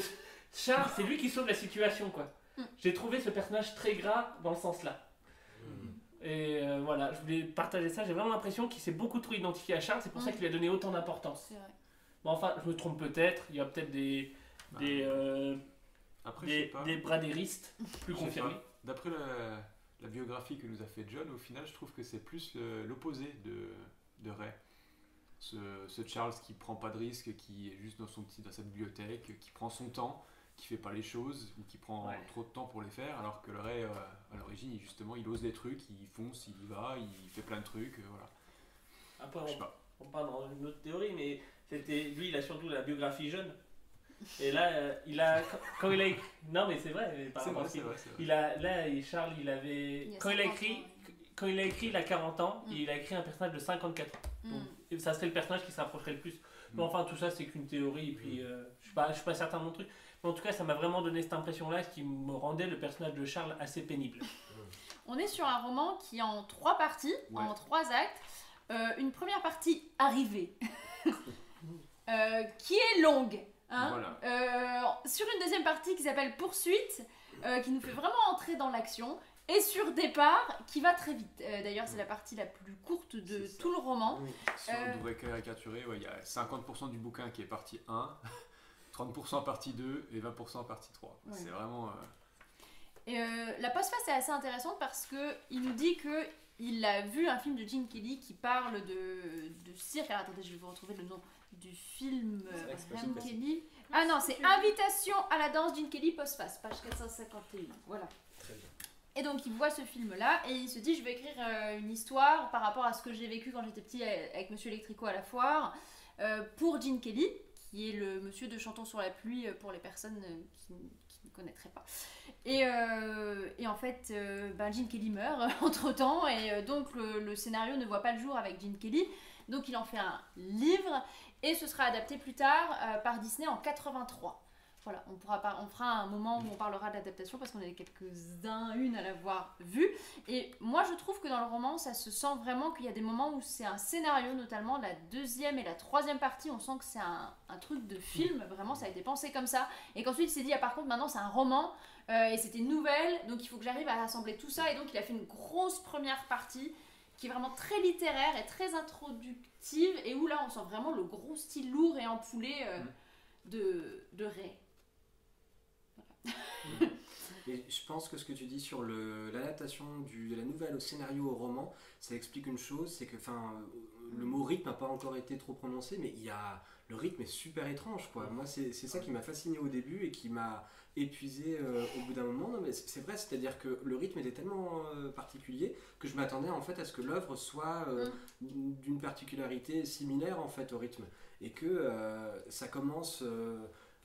Speaker 2: Charles c'est lui qui sauve la situation quoi. J'ai trouvé ce personnage très gras dans le sens là. Et voilà, je voulais partager ça. J'ai vraiment l'impression qu'il s'est beaucoup trop identifié à Charles, c'est pour ça qu'il lui a donné autant d'importance.
Speaker 3: C'est vrai.
Speaker 2: Bon, enfin, je me trompe peut-être, il y a peut-être des bradéristes plus confirmés.
Speaker 4: D'après la biographie que nous a fait John, au final, je trouve que c'est plus l'opposé de Ray. Ce Charles qui prend pas de risque, qui est juste dans sa bibliothèque, qui prend son temps, qui fait pas les choses ou qui prend trop de temps pour les faire, alors que le Ray, à l'origine, justement, il ose des trucs, il fonce, il y va, il fait plein de trucs, voilà.
Speaker 2: Après, on part dans une autre théorie, mais lui, il a surtout la biographie jeune. Et là, quand il a écrit... Non, mais c'est vrai. Charles, il avait... Quand il a écrit, il a 40 ans, et il a écrit un personnage de 54 ans. Donc, ça serait le personnage qui se rapprocherait le plus. Mais enfin, tout ça, c'est qu'une théorie, et puis je suis pas certain de mon truc. Mais en tout cas, ça m'a vraiment donné cette impression-là, ce qui me rendait le personnage de Charles assez pénible.
Speaker 3: On est sur un roman qui est en 3 parties, en 3 actes. Une première partie arrivée, qui est longue. Hein,
Speaker 4: voilà.
Speaker 3: Sur une deuxième partie qui s'appelle Poursuite, qui nous fait vraiment entrer dans l'action. Et sur Départ, qui va très vite. D'ailleurs, c'est la partie la plus courte de tout le roman.
Speaker 4: Si on devrait caricaturer, il y a 50% du bouquin qui est partie 1, 30% partie 2 et 20% partie 3. Ouais. C'est vraiment...
Speaker 3: Et la postface est assez intéressante parce qu'il nous dit qu'il il a vu un film de Gene Kelly qui parle de cirque. Alors, attendez, je vais vous retrouver le nom du film.
Speaker 5: C'est vrai que c'est pas
Speaker 3: Gene
Speaker 5: si facile.
Speaker 3: Kelly. Ah non, c'est Invitation à la danse, Gene Kelly postface, page 451. Voilà.
Speaker 5: Très bien.
Speaker 3: Et donc il voit ce film-là et il se dit je vais écrire une histoire par rapport à ce que j'ai vécu quand j'étais petit avec Monsieur Electrico à la foire pour Gene Kelly, qui est le monsieur de Chantons sur la pluie pour les personnes qui ne connaîtraient pas. Et en fait, Gene Kelly meurt entre-temps et donc le scénario ne voit pas le jour avec Gene Kelly. Donc il en fait un livre et ce sera adapté plus tard par Disney en 83. Voilà, on fera un moment où on parlera de l'adaptation parce qu'on est quelques-uns à l'avoir vu. Et moi, je trouve que dans le roman, ça se sent vraiment qu'il y a des moments où c'est un scénario, notamment la deuxième et la troisième partie, on sent que c'est un truc de film, vraiment, ça a été pensé comme ça. Et qu'ensuite, il s'est dit, ah, par contre, maintenant, c'est un roman et c'était une nouvelle, donc il faut que j'arrive à rassembler tout ça. Et donc, il a fait une grosse première partie qui est vraiment très littéraire et très introductive et où là, on sent vraiment le gros style lourd et empoulé de Ray.
Speaker 5: Et je pense que ce que tu dis sur l'adaptation de la nouvelle au scénario au roman, ça explique une chose, c'est que le mot rythme n'a pas encore été trop prononcé, mais le rythme est super étrange, quoi. Moi, c'est ça qui m'a fasciné au début et qui m'a épuisé au bout d'un moment. Non, mais c'est vrai, c'est-à-dire que le rythme était tellement particulier que je m'attendais en fait à ce que l'œuvre soit d'une particularité similaire en fait au rythme et que ça commence.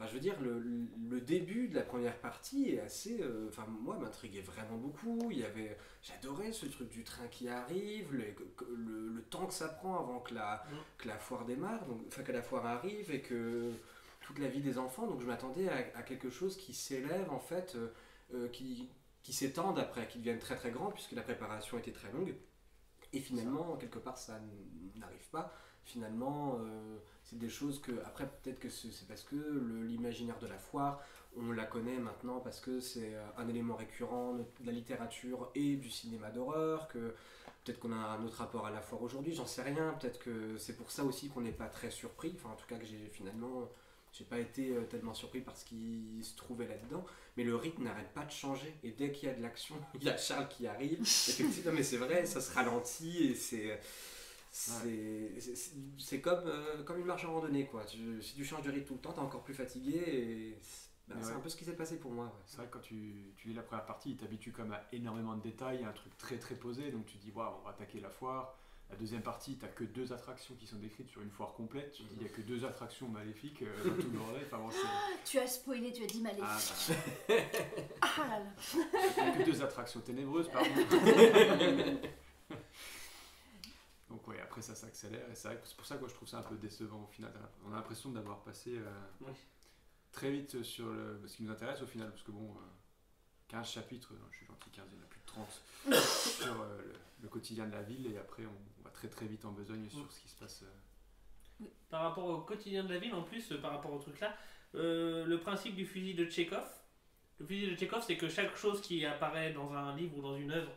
Speaker 5: Je veux dire, le début de la première partie est assez... moi, m'intriguait vraiment beaucoup. J'adorais ce truc du train qui arrive, le temps que ça prend avant que la foire démarre, que la foire arrive et que toute la vie des enfants. Donc je m'attendais à quelque chose qui s'élève, en fait, qui s'étende après, qui devienne très très grand, puisque la préparation était très longue. Et finalement, quelque part, ça n'arrive pas. Finalement... c'est des choses que, après peut-être que c'est parce que l'imaginaire de la foire, on la connaît maintenant parce que c'est un élément récurrent de la littérature et du cinéma d'horreur, que peut-être qu'on a un autre rapport à la foire aujourd'hui, j'en sais rien, peut-être que c'est pour ça aussi qu'on n'est pas très surpris, en tout cas que j'ai pas été tellement surpris par ce qui se trouvait là-dedans, mais le rythme n'arrête pas de changer, et dès qu'il y a de l'action, il y a Charles qui arrive, effectivement, mais c'est vrai, ça se ralentit, et c'est comme une marche en randonnée, quoi. Si tu changes de rythme tout le temps, t'es encore plus fatigué et c'est un peu ce qui s'est passé pour moi. Ouais.
Speaker 4: C'est vrai que quand tu lis la première partie, il t'habitue comme à énormément de détails, un truc très très posé, donc tu dis waouh, on va attaquer la foire. La deuxième partie, t'as que 2 attractions qui sont décrites sur une foire complète. Tu dis il y a que 2 attractions maléfiques dans tout le bordel.
Speaker 3: Tu as spoilé, tu as dit maléfique. Ah là là.
Speaker 4: Il n'y a que 2 attractions ténébreuses, pardon. Donc ouais, après ça s'accélère et c'est vrai que c'est pour ça que je trouve ça un peu décevant au final. On a l'impression d'avoir passé très vite sur ce qui nous intéresse au final, parce que 15 chapitres, non, je suis gentil, 15, il y en a plus de 30 sur le quotidien de la ville et après on va très très vite en besogne sur ce qui se passe.
Speaker 2: Par rapport au quotidien de la ville, en plus, par rapport au truc là, le principe du fusil de Tchekhov, c'est que chaque chose qui apparaît dans un livre ou dans une œuvre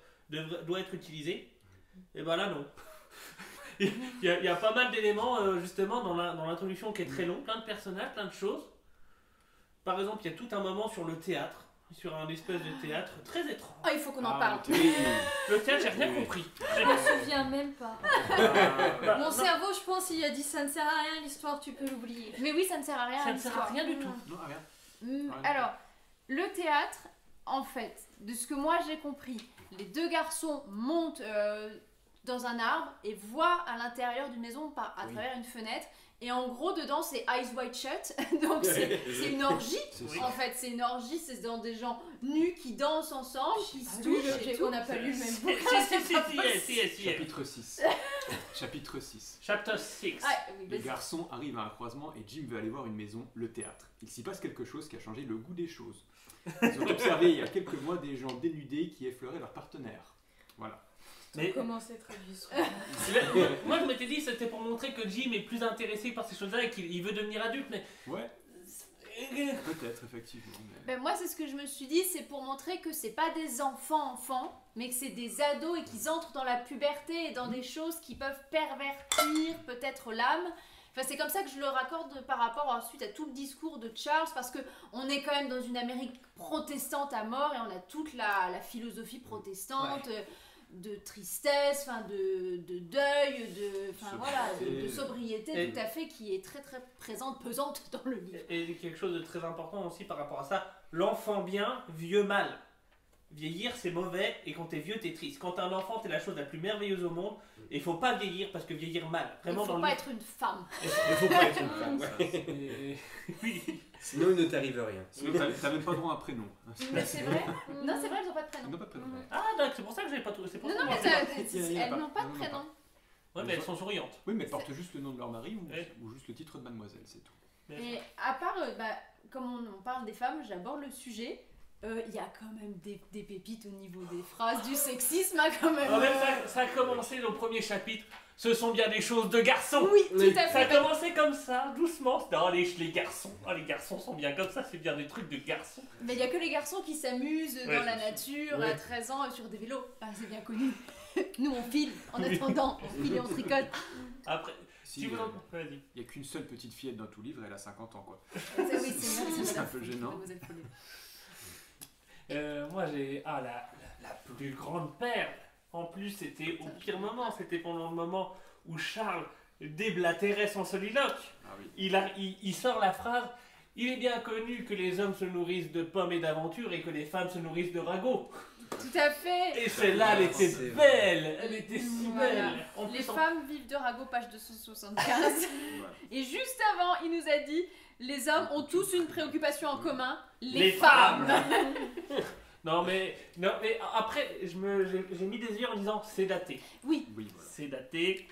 Speaker 2: doit être utilisée, et ben là non. Il y a pas mal d'éléments justement dans l'introduction qui est très long, plein de personnages, plein de choses. Par exemple, il y a tout un moment sur le théâtre, sur un espèce de théâtre très étrange.
Speaker 3: Ah, il faut qu'on en parle.
Speaker 2: Le théâtre, j'ai rien compris.
Speaker 6: Je me souviens même pas. Mon cerveau, je pense, il a dit ça ne sert à rien l'histoire, tu peux l'oublier.
Speaker 3: Mais oui, ça ne sert à rien.
Speaker 2: Ça ne sert à rien du tout.
Speaker 4: Non, rien.
Speaker 3: Alors, le théâtre, en fait, de ce que moi j'ai compris, les 2 garçons montent dans un arbre et voient à l'intérieur d'une maison à travers une fenêtre. Et en gros, dedans, c'est Eyes Wide Shut. Donc, c'est une orgie. En fait, c'est une orgie. C'est dans des gens nus qui dansent ensemble, qui se touchent et tout.
Speaker 6: On n'a pas lu le même bouquin.
Speaker 4: Chapitre 6. Chapitre 6.
Speaker 2: Chapter 6.
Speaker 4: Les garçons arrivent à un croisement et Jim veut aller voir une maison, le théâtre. Il s'y passe quelque chose qui a changé le goût des choses. Ils ont observé il y a quelques mois des gens dénudés qui effleuraient leur partenaire. Voilà.
Speaker 2: Mais
Speaker 6: comment c'est traduit ça?
Speaker 2: Moi je m'étais dit c'était pour montrer que Jim est plus intéressé par ces choses-là et qu'il veut devenir adulte, mais...
Speaker 4: Ouais. Peut-être, effectivement. Mais...
Speaker 3: moi c'est ce que je me suis dit, c'est pour montrer que c'est pas des enfants, mais que c'est des ados et qu'ils entrent dans la puberté et dans des choses qui peuvent pervertir peut-être l'âme. Enfin, c'est comme ça que je le raccorde par rapport ensuite à tout le discours de Charles, parce qu'on est quand même dans une Amérique protestante à mort et on a toute la philosophie protestante. de tristesse, enfin de deuil, de sobriété
Speaker 2: Et-
Speaker 3: tout à fait qui est très très présente, pesante dans le livre.
Speaker 2: Et quelque chose de très important aussi par rapport à ça, l'enfant bien, vieux mal. Vieillir c'est mauvais et quand t'es vieux t'es triste. Quand t'es un enfant t'es la chose la plus merveilleuse au monde et il faut pas vieillir parce que vieillir mal.
Speaker 3: Il
Speaker 2: Vraiment
Speaker 3: faut
Speaker 2: dans
Speaker 3: pas
Speaker 2: le
Speaker 3: être une femme.
Speaker 5: Il faut pas être une femme. Ouais.
Speaker 2: Oui.
Speaker 5: Sinon, il ne t'arrive rien.
Speaker 4: Sinon, t'as même pas droit à un prénom.
Speaker 3: Mais c'est vrai. Non, c'est vrai, elles n'ont pas de prénom.
Speaker 4: Non, pas de prénom.
Speaker 2: Ah d'accord, c'est pour ça que j'avais pas tout. C'est pour
Speaker 3: Non,
Speaker 2: ça
Speaker 3: non,
Speaker 2: que
Speaker 3: mais
Speaker 2: moi,
Speaker 4: Il y a
Speaker 3: elles
Speaker 4: pas.
Speaker 3: n'ont pas de
Speaker 4: Non, non,
Speaker 3: prénom.
Speaker 2: Ouais, mais elles sont souriantes.
Speaker 4: Oui, mais elles portent juste le nom de leur mari
Speaker 2: Ouais.
Speaker 4: ou juste le titre de mademoiselle, c'est tout.
Speaker 3: Et à part, comme on parle des femmes, j'aborde le sujet. Il y a quand même des pépites au niveau des phrases, du sexisme, hein, quand même.
Speaker 2: Ah, même ça a commencé au premier chapitre. Ce sont bien des choses de garçons.
Speaker 3: Oui, tout à
Speaker 2: Ça a
Speaker 3: fait.
Speaker 2: commencé comme ça, doucement. C'était les garçons. Ah, les garçons sont bien comme ça, c'est bien des trucs de garçons.
Speaker 3: Mais il n'y a que les garçons qui s'amusent
Speaker 2: Ouais,
Speaker 3: dans la
Speaker 2: c'est
Speaker 3: nature
Speaker 5: Ouais.
Speaker 3: à 13 ans sur des vélos. C'est bien connu. Nous, on file en attendant. On file et on tricote.
Speaker 2: Après,
Speaker 4: Si,
Speaker 2: si vous
Speaker 4: il
Speaker 2: en... Vas-y.
Speaker 4: n'y a qu'une seule petite fillette dans tout livre, elle a 50 ans, quoi.
Speaker 3: Oui, c'est
Speaker 4: C'est un
Speaker 3: Madame
Speaker 4: peu
Speaker 3: Follet,
Speaker 4: gênant.
Speaker 3: Mademoiselle Follet.
Speaker 2: Moi j'ai. Ah, la plus grande perle. En plus, c'était au pire moment. C'était pendant le moment où Charles déblatérait son soliloque.
Speaker 4: Ah oui.
Speaker 2: Il sort la phrase. Il est bien connu que les hommes se nourrissent de pommes et d'aventures et que les femmes se nourrissent de ragots.
Speaker 3: Tout à fait.
Speaker 2: Et celle-là, elle était
Speaker 5: C'est
Speaker 2: belle. Elle était si
Speaker 3: Voilà.
Speaker 2: belle. En
Speaker 3: Les
Speaker 2: plus, en-
Speaker 3: femmes vivent de ragots, page 275.
Speaker 4: Ouais.
Speaker 3: Et juste avant, il nous a dit les hommes ont tous une préoccupation en commun, les
Speaker 2: Les
Speaker 3: femmes.
Speaker 2: non mais après, j'ai mis des yeux en disant c'est daté.
Speaker 3: Oui,
Speaker 4: Oui, voilà.
Speaker 2: C'est daté.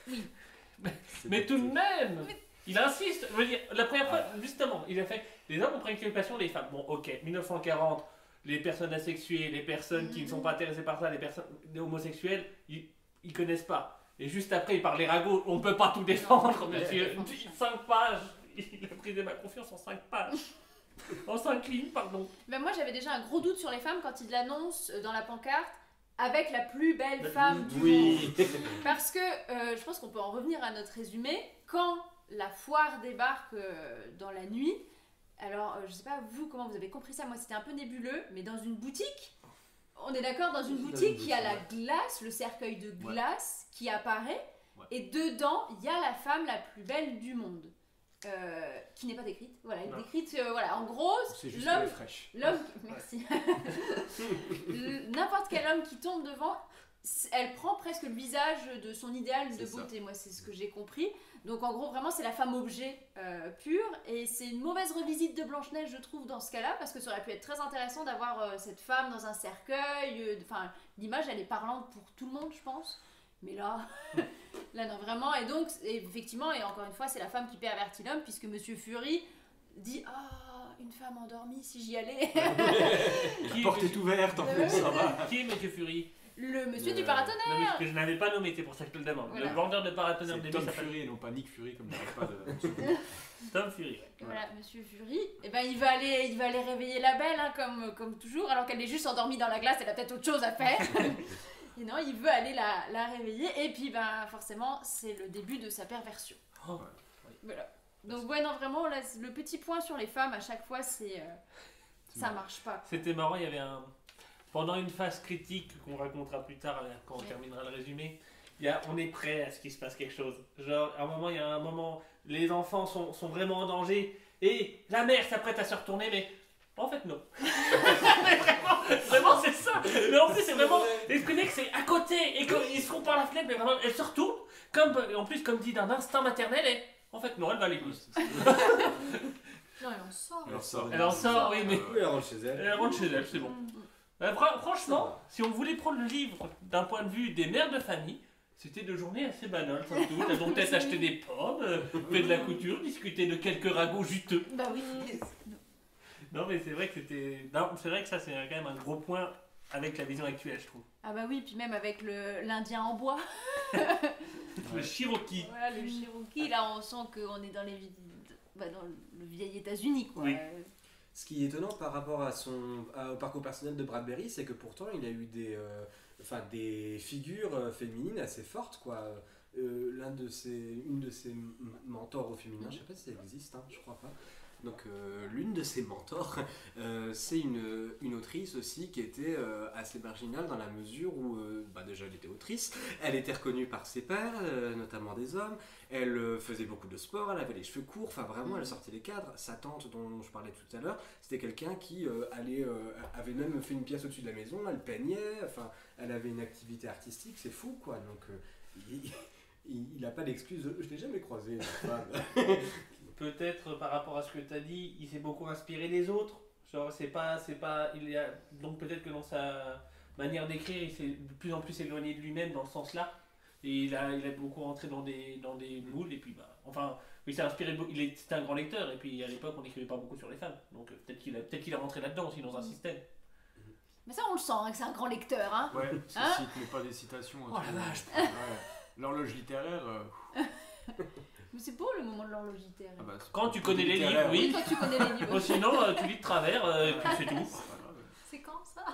Speaker 4: C'est
Speaker 2: Mais
Speaker 4: daté.
Speaker 2: tout de même, il insiste. Je veux dire, la première fois, justement, il a fait les hommes ont préoccupation, les femmes. Bon, ok, 1940, les personnes asexuées, les personnes qui ne sont pas intéressées par ça, les personnes homosexuelles, ils connaissent pas. Et juste après, il parle des ragots. On peut pas tout défendre,
Speaker 3: Non,
Speaker 2: monsieur.
Speaker 3: défendre.
Speaker 2: 5 pages. Il a brisé ma confiance en 5 pages. En 5 lignes, pardon.
Speaker 3: ben moi j'avais déjà un gros doute sur les femmes quand il l'annonce dans la pancarte avec la plus belle femme du monde.
Speaker 5: Oui.
Speaker 3: Parce que je pense qu'on peut en revenir à notre résumé. Quand la foire débarque dans la nuit, alors je sais pas vous comment vous avez compris ça, moi c'était un peu nébuleux, mais dans une boutique, on est d'accord, dans une boutique, il y a la glace, le cercueil de glace qui apparaît,
Speaker 4: Ouais.
Speaker 3: et dedans il y a la femme la plus belle du monde. Qui n'est pas décrite, voilà, elle est
Speaker 2: Non.
Speaker 3: décrite, voilà, en gros,
Speaker 4: C'est juste qu'elle
Speaker 3: l'homme
Speaker 4: est fraîche.
Speaker 3: merci. N'importe quel homme qui tombe devant, elle prend presque le visage de son idéal de
Speaker 4: C'est ça.
Speaker 3: beauté. Moi, c'est ce que j'ai compris. Donc, en gros, vraiment, c'est la femme objet pure. Et c'est une mauvaise revisite de Blanche-Neige, je trouve, dans ce cas-là, parce que ça aurait pu être très intéressant d'avoir cette femme dans un cercueil. Enfin, l'image, elle est parlante pour tout le monde, je pense. Mais là, là non, vraiment. Et donc, effectivement, et encore une fois, c'est la femme qui pervertit l'homme, puisque Monsieur Fury dit « Ah, une femme endormie, si j'y allais !»
Speaker 4: La porte est ouverte, en plus, ça va.
Speaker 2: Qui est Monsieur Fury?
Speaker 3: Le monsieur du
Speaker 2: Non,
Speaker 3: paratonnerre.
Speaker 2: mais que je n'avais pas nommé, c'est pour ça que je te le demande.
Speaker 3: Voilà.
Speaker 2: Le vendeur de paratonnerre
Speaker 4: C'est
Speaker 2: début
Speaker 4: Tom
Speaker 2: s'appelle
Speaker 4: Fury et non pas Nick Fury, comme j'arrête pas de...
Speaker 2: Tom Fury. Ouais.
Speaker 3: Et voilà, Monsieur Fury, et ben il va aller réveiller la belle, hein, comme toujours, alors qu'elle est juste endormie dans la glace, elle a peut-être autre chose à faire. Et non, il veut aller la réveiller, et puis ben forcément, c'est le début de sa perversion.
Speaker 2: Oh.
Speaker 3: Voilà. Donc ouais, non, vraiment, là, le petit point sur les femmes, à chaque fois, c'est... ça marche pas.
Speaker 2: C'était marrant, il y avait un... Pendant une phase critique qu'on racontera plus tard quand on terminera le résumé, on est prêt à ce qu'il se passe quelque chose. Genre, à un moment, il y a un moment, les enfants sont vraiment en danger et la mère s'apprête à se retourner, mais en fait, non. Mais vraiment, c'est ça. Mais en plus, c'est vraiment exprimé que c'est à côté et qu'ils seront par la fenêtre, mais vraiment, elle se retourne, en plus, comme dit, d'un instinct maternel, et en fait, non, elle va à l'église.
Speaker 3: Non, elle en sort.
Speaker 4: Alors ça,
Speaker 2: Elle en sort, oui, mais
Speaker 5: Oui, elle rentre chez elle.
Speaker 2: elle rentre chez elle, c'est bon. Franchement, si on voulait prendre le livre d'un point de vue des mères de famille, c'était deux journées assez banales, surtout. T'as donc peut-être acheté des pommes, fait de la couture, discuté de quelques ragots juteux.
Speaker 3: Bah oui.
Speaker 2: Non, mais c'est vrai que c'est vrai que ça, c'est quand même un gros point avec la vision actuelle, je trouve.
Speaker 3: Ah bah oui, puis même avec l'Indien en bois.
Speaker 2: Le Cherokee.
Speaker 3: Voilà, le Cherokee, là, on sent qu'on est dans dans le vieil États-Unis, quoi.
Speaker 2: Oui.
Speaker 5: Ce qui est étonnant par rapport au parcours personnel de Bradbury, c'est que pourtant il a eu des figures féminines assez fortes, quoi. Une de ses mentors au féminin, je sais pas si ça existe, hein, je crois pas. Donc l'une de ses mentors, c'est une autrice aussi qui était assez marginale dans la mesure où, déjà elle était autrice, elle était reconnue par ses pairs, notamment des hommes, elle faisait beaucoup de sport, elle avait les cheveux courts, enfin vraiment elle sortait des cadres. Sa tante dont je parlais tout à l'heure, c'était quelqu'un qui avait même fait une pièce au-dessus de la maison, elle peignait, enfin elle avait une activité artistique, c'est fou quoi. Donc il n'a pas d'excuse, je l'ai jamais croisé.
Speaker 2: Peut-être par rapport à ce que tu as dit, il s'est beaucoup inspiré des autres. Genre, donc peut-être que dans sa manière d'écrire, il s'est de plus en plus éloigné de lui-même dans ce sens-là. Et il a beaucoup rentré dans des moules. Et puis, il s'est inspiré. C'était un grand lecteur. Et puis, à l'époque, on n'écrivait pas beaucoup sur les femmes. Donc, peut-être qu'il est rentré là-dedans aussi, dans un système.
Speaker 3: Mais ça, on le sent, hein, que c'est un grand lecteur. Hein.
Speaker 4: Ouais, ça cite, mais pas des citations.
Speaker 5: Oh la vache.
Speaker 4: L'horloge littéraire.
Speaker 3: Mais c'est beau le moment de l'horloge littéraire.
Speaker 2: Quand tu connais les livres, oui.
Speaker 3: Quand tu connais les livres.
Speaker 2: Sinon, tu lis de travers, et puis c'est tout.
Speaker 6: C'est quand ça?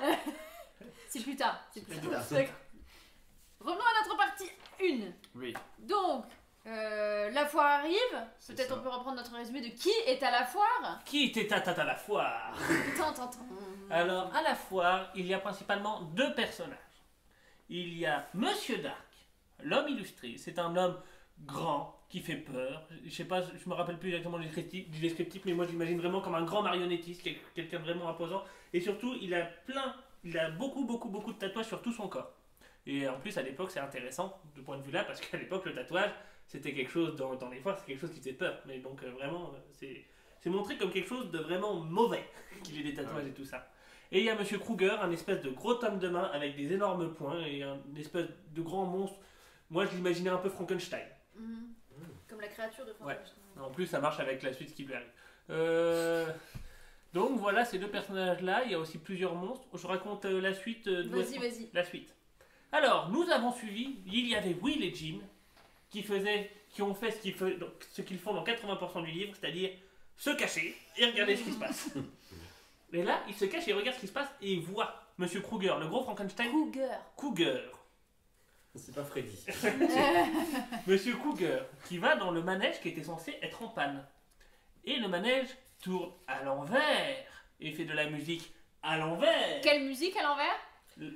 Speaker 3: C'est plus tard. C'est plus tard.
Speaker 6: D'accord.
Speaker 3: Revenons à notre partie 1.
Speaker 4: Oui.
Speaker 3: Donc, la foire arrive.
Speaker 4: C'est
Speaker 3: Peut-être
Speaker 4: ça.
Speaker 3: on peut reprendre notre résumé de qui est à la foire.
Speaker 2: Qui était à la foire?
Speaker 3: Tant.
Speaker 2: Alors, à la foire, il y a principalement 2 personnages. Il y a Monsieur Dark, l'homme illustré. C'est un homme grand, qui fait peur. Je sais pas, je me rappelle plus exactement du descriptif, mais moi j'imagine vraiment comme un grand marionnettiste, quelqu'un de vraiment imposant. Et surtout, il a beaucoup de tatouages sur tout son corps. Et en plus, à l'époque, c'est intéressant de ce point de vue-là, parce qu'à l'époque, le tatouage, c'était quelque chose, dans les foires, c'est quelque chose qui faisait peur. Mais donc, vraiment, c'est montré comme quelque chose de vraiment mauvais, qu'il ait des tatouages et tout ça. Et il y a Monsieur Kruger, un espèce de gros tome de main avec des énormes poings et un espèce de grand monstre. Moi, je l'imaginais un peu Frankenstein.
Speaker 3: Comme la créature de Frankenstein.
Speaker 2: En plus, ça marche avec la suite qui lui arrive. Donc voilà ces 2 personnages-là. Il y a aussi plusieurs monstres. Je raconte la suite.
Speaker 3: Vas-y.
Speaker 2: La suite. Alors, nous avons suivi. Il y avait Will et Jim qui ont fait ce qu'ils font dans 80% du livre, c'est-à-dire se cacher et regarder ce qui se passe. Et là, ils se cachent et regardent ce qui se passe et ils voient Monsieur Kruger, le gros Frankenstein. Kruger.
Speaker 5: C'est pas Freddy.
Speaker 2: Monsieur Kruger, qui va dans le manège qui était censé être en panne. Et le manège tourne à l'envers et fait de la musique à l'envers.
Speaker 3: Quelle musique à l'envers?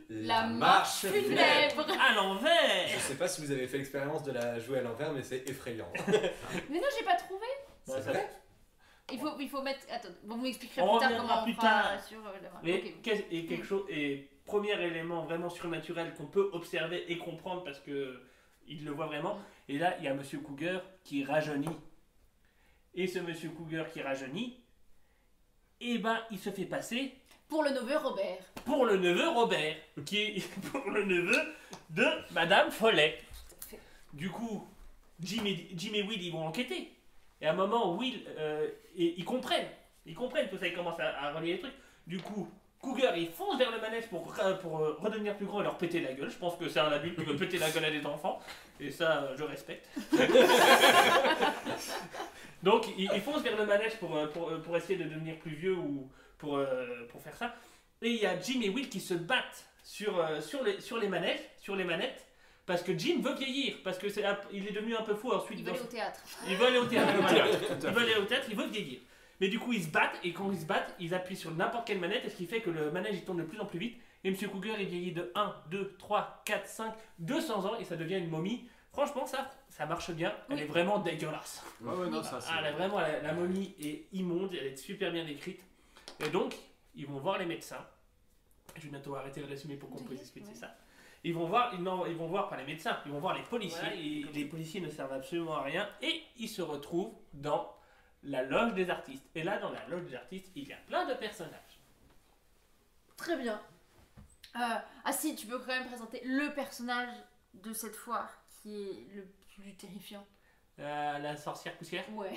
Speaker 5: La marche
Speaker 3: funèbre.
Speaker 2: À l'envers.
Speaker 5: Je sais pas si vous avez fait l'expérience de la jouer à l'envers, mais c'est effrayant.
Speaker 3: Mais non, j'ai pas trouvé.
Speaker 2: Ouais,
Speaker 5: C'est vrai.
Speaker 3: Il faut mettre. Attends, vous m'expliquerez
Speaker 2: On
Speaker 3: plus tard
Speaker 2: reviendra
Speaker 3: comment on
Speaker 2: plus
Speaker 3: fera
Speaker 2: tard.
Speaker 3: sur la
Speaker 2: Mais
Speaker 3: Ok.
Speaker 2: quelque chose et premier élément vraiment surnaturel qu'on peut observer et comprendre parce que il le voit vraiment. Et là, il y a Monsieur Kruger qui rajeunit. Et ce Monsieur Kruger qui rajeunit, il se fait passer
Speaker 3: Pour le neveu Robert.
Speaker 2: pour le neveu Robert, qui est pour le neveu de Madame Follet. Du coup, Jim et Will, ils vont enquêter. Et à un moment, Will, ils comprennent tout ça, ils commencent à relier les trucs. Du coup, Cougar, il fonce vers le manège pour redevenir plus grand et leur péter la gueule. Je pense que c'est un adulte qui veut péter la gueule à des enfants. Et ça, je respecte. Donc, il fonce vers le manège pour essayer de devenir plus vieux ou pour faire ça. Et il y a Jim et Will qui se battent sur les manettes. Parce que Jim veut vieillir, parce que il est devenu un peu fou ensuite.
Speaker 3: Il veut aller au théâtre.
Speaker 2: Il veut aller au théâtre, voilà. Il veut aller au théâtre, il veut vieillir. Mais du coup, ils se battent, et quand ils se battent, ils appuient sur n'importe quelle manette, et ce qui fait que le manège il tourne de plus en plus vite. Et M. Cougar il vieillit de 1, 2, 3, 4, 5, 200 ans, et ça devient une momie. Franchement, ça marche bien. Elle est vraiment dégueulasse.
Speaker 4: Ouais, non, ça c'est.
Speaker 2: Vraiment, la momie est immonde, elle est super bien décrite. Et donc, ils vont voir les médecins. Je vais bientôt arrêter le résumé pour qu'on puisse expliquer ça. Ils vont voir pas les médecins, ils vont voir les policiers. Ouais, et les policiers ne servent absolument à rien. Et ils se retrouvent dans la loge des artistes. Et là, dans la loge des artistes, il y a plein de personnages.
Speaker 3: Très bien. Si, tu peux quand même présenter le personnage de cette foire qui est le plus terrifiant.
Speaker 2: La sorcière poussière.
Speaker 3: Ouais.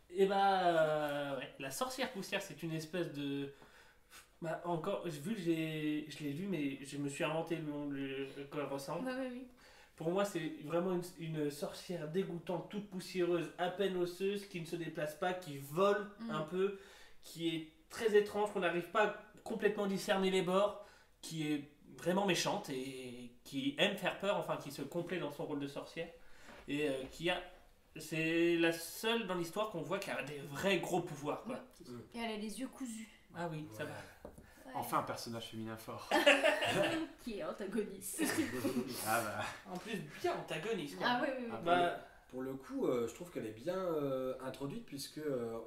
Speaker 2: Et ouais. La sorcière poussière, c'est une espèce de... encore, vu que je l'ai vu, mais je me suis inventé le nom quand elle ressemble.
Speaker 3: Oui.
Speaker 2: Pour moi, c'est vraiment une sorcière dégoûtante, toute poussiéreuse, à peine osseuse, qui ne se déplace pas, qui vole un peu, qui est très étrange, qu'on n'arrive pas à complètement discerner les bords, qui est vraiment méchante et qui aime faire peur, enfin qui se complaît dans son rôle de sorcière, et qui a c'est la seule dans l'histoire qu'on voit qui a des vrais gros pouvoirs, quoi.
Speaker 3: Et elle a les yeux cousus.
Speaker 2: Ah oui, ça va.
Speaker 3: Ouais.
Speaker 4: Enfin, un personnage féminin fort.
Speaker 3: Qui est antagoniste.
Speaker 4: Ah bah.
Speaker 2: En plus, bien antagoniste.
Speaker 3: Ah oui, oui, oui.
Speaker 2: Bah,
Speaker 5: Pour le coup, je trouve qu'elle est bien introduite puisque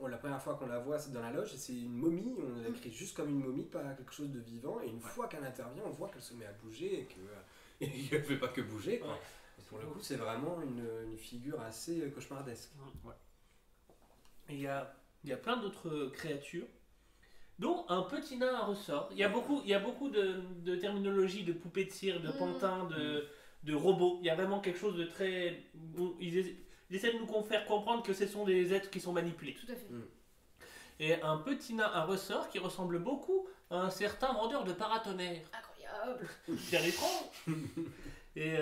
Speaker 5: la première fois qu'on la voit, c'est dans la loge et c'est une momie. On la décrit juste comme une momie, pas quelque chose de vivant. Et une fois qu'elle intervient, on voit qu'elle se met à bouger et qu'elle ne fait pas que bouger, quoi.
Speaker 2: Ouais.
Speaker 5: Et pour le coup, c'est vraiment une figure assez cauchemardesque.
Speaker 2: il y a plein d'autres créatures, dont un petit nain à ressort. Il y a beaucoup de terminologie, de poupées de cire, de pantins, de robots. Il y a vraiment quelque chose de très... Bon, ils essaient de nous faire comprendre que ce sont des êtres qui sont manipulés.
Speaker 3: Tout à fait.
Speaker 2: Et un petit nain à ressort qui ressemble beaucoup à un certain vendeur de paratonnerres.
Speaker 3: Incroyable.
Speaker 2: Pierre Étrange. Et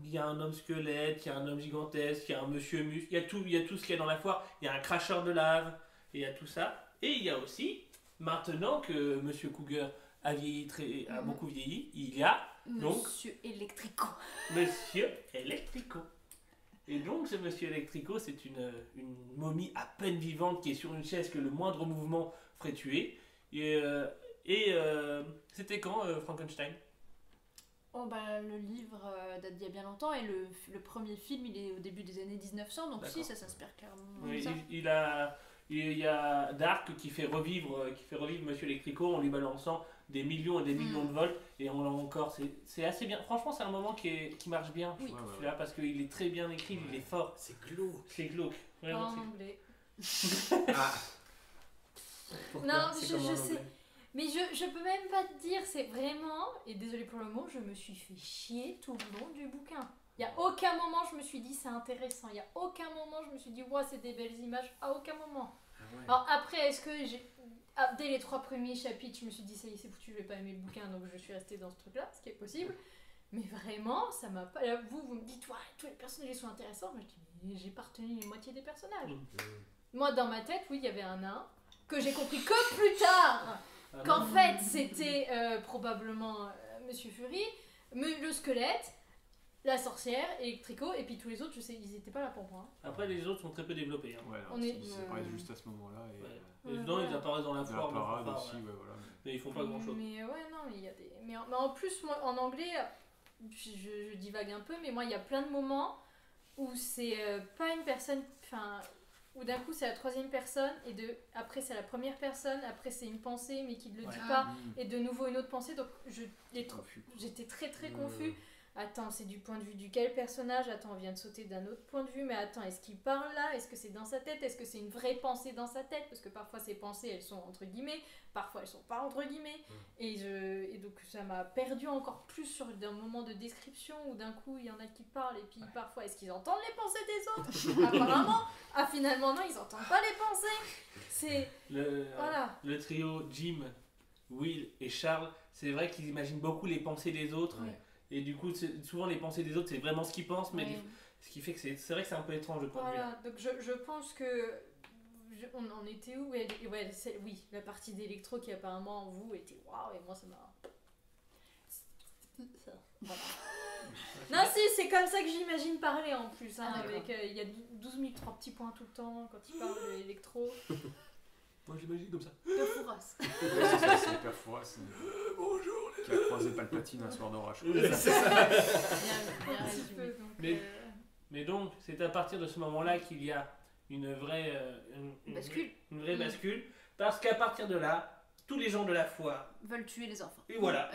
Speaker 2: il y a un homme squelette, il y a un homme gigantesque, il y a un monsieur muscle, il y a tout ce qu'il y a dans la foire. Il y a un cracheur de lave, et il y a tout ça. Et il y a aussi, maintenant que monsieur Cougar a beaucoup vieilli, il y a donc
Speaker 3: Monsieur Electrico.
Speaker 2: monsieur Electrico. Et donc ce monsieur Electrico, c'est une momie à peine vivante qui est sur une chaise que le moindre mouvement ferait tuer. Et c'était quand Frankenstein?
Speaker 3: Oh bah le livre date d'il y a bien longtemps et le premier film il est au début des années 1900 donc si
Speaker 2: D'accord.
Speaker 3: ça s'inspire clairement
Speaker 2: Oui,
Speaker 3: de ça.
Speaker 2: il y a Dark qui fait revivre Monsieur Electrico en lui balançant des millions et des millions de volts et on l'a encore, c'est assez bien. Franchement, c'est un moment qui marche bien,
Speaker 3: Oui.
Speaker 2: celui-là, parce qu'il est très bien écrit, il est fort,
Speaker 5: C'est glauque.
Speaker 2: c'est glauque. Vraiment,
Speaker 3: En
Speaker 2: c'est-
Speaker 3: anglais.
Speaker 5: Ah. Pourquoi
Speaker 3: Non,
Speaker 5: C'est
Speaker 3: je
Speaker 5: comment en
Speaker 3: sais.
Speaker 5: anglais
Speaker 3: Mais je peux même pas te dire, c'est vraiment, et désolé pour le mot, je me suis fait chier tout le long du bouquin. Il y a aucun moment je me suis dit c'est intéressant, il y a aucun moment je me suis dit ouais c'est des belles images, à aucun moment.
Speaker 5: Ah ouais.
Speaker 3: Alors après est-ce que dès les 3 premiers chapitres je me suis dit ça y est c'est foutu, je vais pas aimer le bouquin donc je suis restée dans ce truc là, ce qui est possible. Mais vraiment ça m'a pas... Là, vous me dites ouais tous les personnages sont intéressants, moi je dis mais j'ai pas retenu les moitiés des personnages. Moi dans ma tête oui il y avait un nain que j'ai compris que plus tard.
Speaker 2: Ah
Speaker 3: Qu'en
Speaker 2: non.
Speaker 3: fait, c'était probablement Monsieur Fury, le squelette, la sorcière, Electrico, et puis tous les autres, je sais, ils étaient pas là pour moi.
Speaker 2: Après, les autres sont très peu développés. Hein.
Speaker 4: Ouais, alors,
Speaker 3: On est-
Speaker 4: ça paraît juste à ce moment-là. Et
Speaker 2: Ouais.
Speaker 3: Ouais,
Speaker 2: Les dedans, ils
Speaker 3: voilà.
Speaker 2: apparaissent dans la
Speaker 4: dans la
Speaker 2: foire,
Speaker 4: parade
Speaker 2: mais,
Speaker 4: aussi,
Speaker 2: ouais.
Speaker 4: ouais, voilà.
Speaker 2: Mais ils font pas grand chose.
Speaker 3: Mais ouais, non, il y a des... Mais en plus, moi, en anglais, je divague un peu, mais moi, il y a plein de moments où c'est pas une personne... Enfin, où d'un coup, c'est la troisième personne, et après, c'est la première personne, après, c'est une pensée, mais qui ne le dit
Speaker 2: Ouais.
Speaker 3: pas,
Speaker 4: Mmh.
Speaker 3: et de nouveau une autre pensée, donc
Speaker 4: Confus.
Speaker 3: j'étais très très confus. Attends, c'est du point de vue duquel personnage? Attends, on vient de sauter d'un autre point de vue, mais attends, est-ce qu'il parle là? Est-ce que c'est dans sa tête? Est-ce que c'est une vraie pensée dans sa tête? Parce que parfois ces pensées, elles sont entre guillemets, parfois elles sont pas entre guillemets. Et donc ça m'a perdu encore plus sur un moment de description où d'un coup il y en a qui parlent et puis parfois est-ce qu'ils entendent les pensées des autres? Apparemment, finalement non, ils entendent pas les pensées. C'est... Voilà.
Speaker 2: Le trio Jim, Will et Charles, c'est vrai qu'ils imaginent beaucoup les pensées des autres.
Speaker 3: Ouais.
Speaker 2: Et du coup, souvent les pensées des autres, c'est vraiment ce qu'ils pensent, mais
Speaker 3: Ouais.
Speaker 2: ce qui fait que c'est vrai que c'est un peu étrange de point de vue.
Speaker 3: Voilà, donc je pense que on en était où? Ouais, oui, la partie d'électro qui apparemment en vous était waouh et moi ça m'a... Voilà. Non si, c'est comme ça que j'imagine parler en plus, hein,
Speaker 2: Ah,
Speaker 3: avec il y a 12 000 3 petits points tout le temps quand il parle de l'électro.
Speaker 2: Moi j'imagine comme ça.
Speaker 3: De Fouras.
Speaker 4: Ouais, c'est ça, c'est Hyper Fouras qui a croisé Palpatine un soir d'orage.
Speaker 3: Bien
Speaker 2: Un
Speaker 3: petit peu,
Speaker 2: résumé.
Speaker 3: donc,
Speaker 2: Mais donc, c'est à partir de ce moment-là qu'il y a une vraie
Speaker 3: bascule.
Speaker 2: une vraie bascule, parce qu'à partir de là, tous les gens de la foire,
Speaker 3: Veulent tuer les enfants.
Speaker 2: et voilà.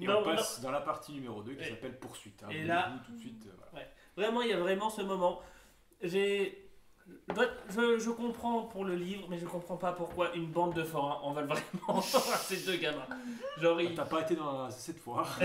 Speaker 4: Et
Speaker 2: Non,
Speaker 4: on passe dans la partie numéro 2 qui
Speaker 2: Et-
Speaker 4: s'appelle Poursuite. Hein.
Speaker 2: et
Speaker 4: Vous,
Speaker 2: là-
Speaker 4: tout de suite, voilà.
Speaker 2: Vraiment, il y a vraiment ce moment. Je comprends pour le livre, mais je comprends pas pourquoi une bande de forains en veulent vraiment à ces deux gamins. Genre,
Speaker 4: Ah, t'as pas été dans cette foire.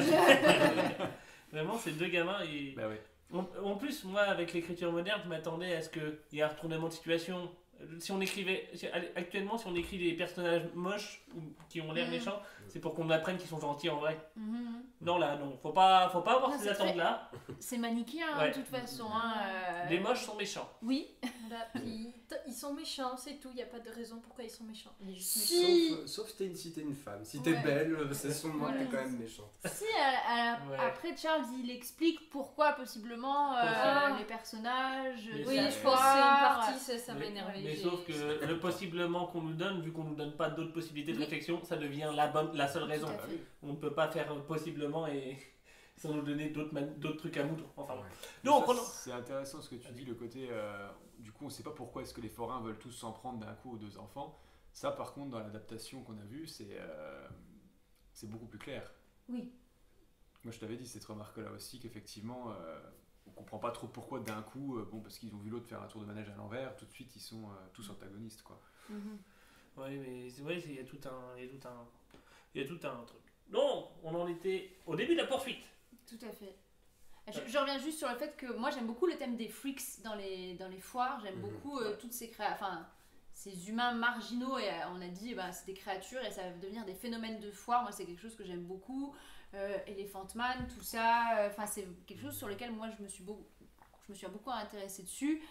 Speaker 2: vraiment, ces deux gamins, ils...
Speaker 4: Bah ouais.
Speaker 2: En plus, moi, avec l'écriture moderne, je m'attendais à ce qu'il y ait un retournement de situation. Si on écrivait, actuellement, si on écrit des personnages moches ou qui ont l'air
Speaker 3: Mhm.
Speaker 2: méchants, c'est pour qu'on apprenne qu'ils sont gentils en vrai.
Speaker 3: Mhm.
Speaker 2: Non, là, non. Faut pas avoir
Speaker 3: Non,
Speaker 2: ces
Speaker 3: c'est
Speaker 2: attentes-là.
Speaker 3: C'est manichéen
Speaker 2: Ouais.
Speaker 3: de toute façon. Hein,
Speaker 2: Les moches sont méchants.
Speaker 3: Oui,
Speaker 6: Voilà, puis ils sont méchants, c'est tout. Il n'y a pas de raison pourquoi ils sont méchants. Il est juste méchant.
Speaker 3: Si,
Speaker 5: Sauf si t'es une femme. Si t'es
Speaker 6: Ouais.
Speaker 5: belle, c'est sûrement
Speaker 6: Voilà.
Speaker 5: que t'es quand même méchante.
Speaker 3: si
Speaker 2: Ouais.
Speaker 3: après Charles il explique pourquoi possiblement
Speaker 2: Pourquoi
Speaker 3: les personnages.
Speaker 2: Mais
Speaker 6: Oui,
Speaker 2: ça,
Speaker 6: je pense que c'est une partie, ça m'a
Speaker 2: Mais-
Speaker 6: énervé.
Speaker 2: Mais sauf que le possiblement qu'on nous donne, vu qu'on nous donne pas d'autres possibilités de
Speaker 3: Oui.
Speaker 2: réflexion, ça devient la seule raison.
Speaker 3: Tout à fait.
Speaker 2: On ne peut pas faire possiblement et sans nous donner d'autres trucs à moudre. Enfin, bon.
Speaker 5: Ouais.
Speaker 2: Donc,
Speaker 4: Ça,
Speaker 2: on-
Speaker 4: c'est intéressant ce que tu dis, le côté. Du coup, on ne sait pas pourquoi est-ce que les forains veulent tous s'en prendre d'un coup aux deux enfants. Ça, par contre, dans l'adaptation qu'on a vue, c'est beaucoup plus clair.
Speaker 3: Oui.
Speaker 4: Moi, je t'avais dit cette remarque-là aussi, qu'effectivement, on comprend pas trop pourquoi d'un coup, parce qu'ils ont vu l'autre faire un tour de manège à l'envers, tout de suite, ils sont tous antagonistes, quoi.
Speaker 2: Oui, mais c'est vrai, il y a tout un truc. Donc, on en était au début de la poursuite.
Speaker 3: Tout à fait. Je reviens juste sur le fait que moi j'aime beaucoup le thème des freaks dans les foires. J'aime beaucoup toutes ces ces humains marginaux et on a dit c'est des créatures et ça va devenir des phénomènes de foire. Moi c'est quelque chose que j'aime beaucoup. Elephant Man, tout ça. C'est quelque chose sur lequel moi je me suis beaucoup intéressée dessus.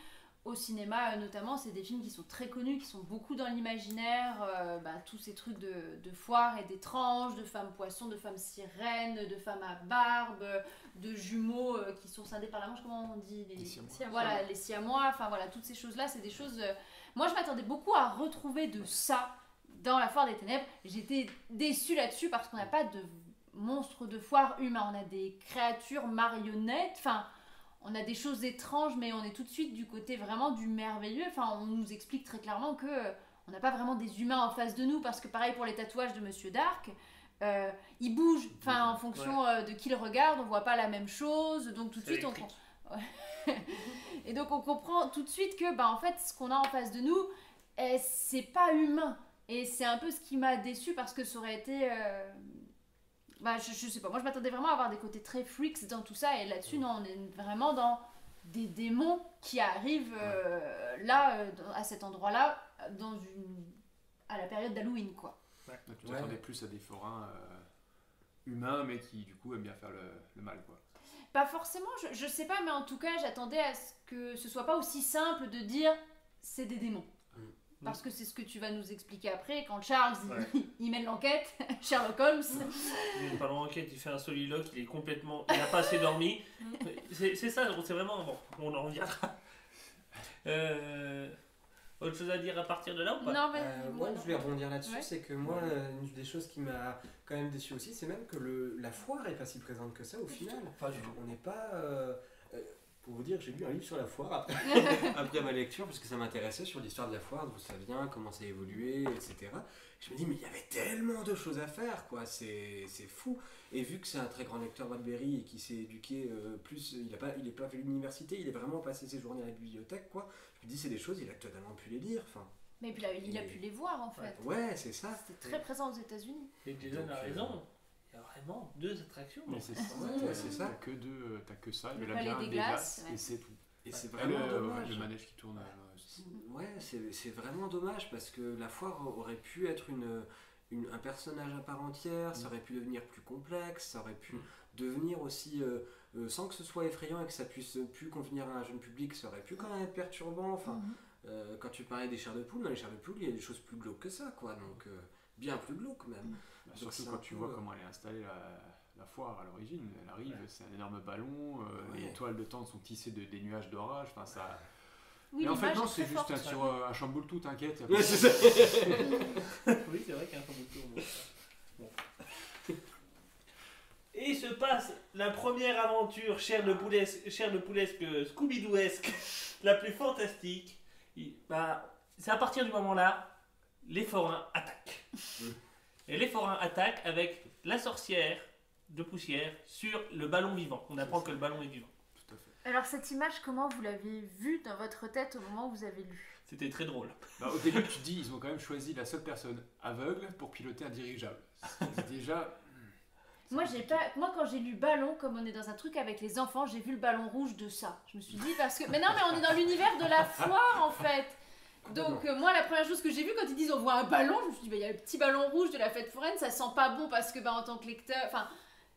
Speaker 3: Au cinéma notamment, c'est des films qui sont très connus, qui sont beaucoup dans l'imaginaire, tous ces trucs de foire et d'étranges, de femmes poissons, de femmes sirènes, de femmes à barbe, de jumeaux qui sont scindés par la manche, comment on dit
Speaker 4: Les siamois.
Speaker 3: Voilà, les siamois, toutes ces choses-là, c'est des choses... Moi, je m'attendais beaucoup à retrouver de ça dans la foire des ténèbres. J'étais déçue là-dessus parce qu'on n'a pas de monstres de foire humains, on a des créatures marionnettes, on a des choses étranges, mais on est tout de suite du côté vraiment du merveilleux. On nous explique très clairement que on n'a pas vraiment des humains en face de nous, parce que pareil pour les tatouages de Monsieur Dark, ils bougent. En fonction de qui le regarde, on voit pas la même chose. Donc tout de suite, et donc on comprend tout de suite que, en fait, ce qu'on a en face de nous, c'est pas humain. Et c'est un peu ce qui m'a déçue, parce que ça aurait été... je sais pas, moi je m'attendais vraiment à avoir des côtés très freaks dans tout ça, et là-dessus non, on est vraiment dans des démons qui arrivent à cet endroit-là, à la période d'Halloween, quoi.
Speaker 4: Là, tu t'attendais plus à des forains humains, mais qui du coup aiment bien faire le mal, quoi.
Speaker 3: Pas forcément, je sais pas, mais en tout cas j'attendais à ce que ce soit pas aussi simple de dire c'est des démons. Parce que c'est ce que tu vas nous expliquer après, quand Charles il mène l'enquête, Sherlock Holmes.
Speaker 2: Pendant l'enquête, il fait un soliloque, il n'a pas assez dormi. C'est ça, c'est vraiment bon. On en reviendra. Autre chose à dire à partir de là ou pas?
Speaker 3: Non, mais
Speaker 5: Moi, je voulais rebondir là-dessus,
Speaker 3: Ouais.
Speaker 5: c'est que moi, une des choses qui m'a quand même déçu aussi, c'est même que la foire est pas si présente que ça au final.
Speaker 2: Pas du tout.
Speaker 5: On n'est pas. Pour vous dire, j'ai lu un livre sur la foire après ma lecture, parce que ça m'intéressait sur l'histoire de la foire, d'où ça vient, comment ça a évolué, etc. Je me dis, mais il y avait tellement de choses à faire, quoi, c'est fou. Et vu que c'est un très grand lecteur Bradbury et qui s'est éduqué plus, il n'est pas fait l'université, il est vraiment passé ses journées à la bibliothèque, quoi. Je me dis, c'est des choses, il a totalement pu les lire, enfin.
Speaker 3: Mais puis il a pu les voir en fait.
Speaker 5: Ouais, c'est ça.
Speaker 3: C'était très présent aux États-Unis.
Speaker 2: Et Jason a raison. Il y a vraiment 2 attractions.
Speaker 4: Mais c'est
Speaker 5: Ouais, c'est ça.
Speaker 4: T'as que ça,
Speaker 3: Le
Speaker 4: le
Speaker 3: palais
Speaker 4: labyrinthe
Speaker 3: des
Speaker 4: des
Speaker 3: glaces,
Speaker 4: glaces,
Speaker 3: ouais.
Speaker 4: et c'est tout.
Speaker 5: Et c'est
Speaker 4: Et
Speaker 5: vraiment dommage.
Speaker 4: le manège qui tourne.
Speaker 5: Ouais, c'est vraiment dommage parce que la foire aurait pu être un personnage à part entière, ça aurait pu devenir plus complexe, ça aurait pu devenir aussi, sans que ce soit effrayant et que ça puisse plus convenir à un jeune public, ça aurait pu quand même être perturbant. Enfin, quand tu parlais des chairs de poule, dans les chairs de poule, il y a des choses plus glauques que ça, quoi. Donc, bien plus glauques même. Donc,
Speaker 4: Surtout
Speaker 5: c'est
Speaker 4: quand
Speaker 5: un
Speaker 4: tu
Speaker 5: peu,
Speaker 4: vois comment elle est installée la foire à l'origine. Elle arrive, c'est un énorme ballon, les toiles de tente sont tissées des nuages d'orage, enfin ça...
Speaker 3: Oui,
Speaker 4: Mais en fait
Speaker 3: l'image
Speaker 4: non,
Speaker 3: est
Speaker 4: c'est
Speaker 3: très
Speaker 4: juste
Speaker 3: forte.
Speaker 4: un chamboule tout, t'inquiète.
Speaker 5: Ouais, c'est ça.
Speaker 2: Oui, c'est vrai qu'il y a un peu de tour. Bon. Et se passe la première aventure chair de poulesque, Scooby-Dooesque, la plus fantastique. C'est à partir du moment-là, les forains attaquent. Et les forains attaquent avec la sorcière de poussière sur le ballon vivant. On apprend que le ballon est vivant.
Speaker 4: Tout à fait.
Speaker 3: Alors cette image, comment vous l'avez vue dans votre tête au moment où vous avez lu?
Speaker 2: C'était très drôle.
Speaker 4: Au début tu te dis, ils ont quand même choisi la seule personne aveugle pour piloter un dirigeable. C'est déjà...
Speaker 3: Moi, quand j'ai lu ballon, comme on est dans un truc avec les enfants, j'ai vu le ballon rouge de ça. Je me suis dit parce que... Mais non, mais on est dans l'univers de la foire en fait. Donc moi, la première chose que j'ai vue quand ils disent on voit un ballon, je me suis dit il y a le petit ballon rouge de la fête foraine, ça sent pas bon parce que en tant que lecteur...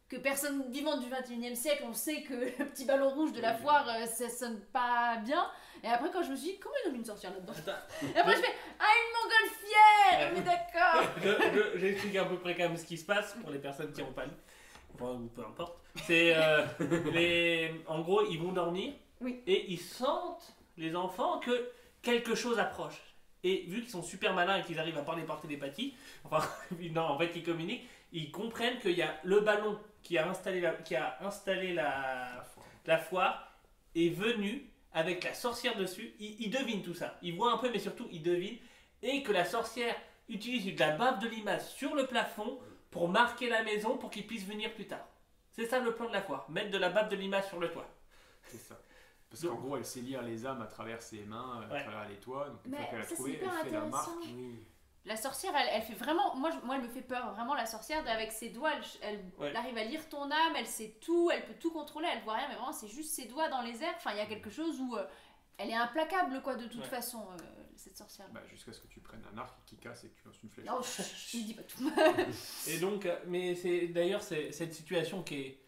Speaker 3: que personne vivant du 21e siècle, on sait que le petit ballon rouge de la foire, ça sonne pas bien. Et après, quand je me suis dit, comment ils ont mis une sorcière là-dedans? Et après, je fais, une montgolfière. Mais d'accord.
Speaker 2: J'explique à peu près quand même ce qui se passe pour les personnes qui n'ont pas lu. Enfin, ou peu importe. C'est en gros, ils vont dormir et ils sentent, les enfants, que quelque chose approche. Et vu qu'ils sont super malins et qu'ils arrivent à parler par télépathie, enfin, non, en fait, ils communiquent, ils comprennent qu'il y a le ballon qui a installé la foire est venu avec la sorcière dessus. Ils devinent tout ça. Ils voient un peu, mais surtout, ils devinent. Et que la sorcière utilise de la bave de limace sur le plafond pour marquer la maison pour qu'ils puissent venir plus tard. C'est ça le plan de la foire. Mettre de la bave de limace sur le toit.
Speaker 4: C'est ça. Parce qu'en gros, elle sait lire les âmes à travers ses mains, à travers les toits. Donc une fois qu'elle a trouvé, elle fait la marque.
Speaker 3: Oui. La sorcière, elle fait vraiment... Moi, elle me fait peur. Vraiment, la sorcière, avec ses doigts, elle arrive à lire ton âme, elle sait tout, elle peut tout contrôler, elle voit rien, mais vraiment, c'est juste ses doigts dans les airs. Enfin, il y a quelque chose où elle est implacable, quoi, de toute façon, cette sorcière.
Speaker 4: Jusqu'à ce que tu prennes un arc qui casse et que tu lances une flèche.
Speaker 3: Oh, je ne dis pas tout.
Speaker 2: Et donc, mais c'est d'ailleurs cette situation qui est...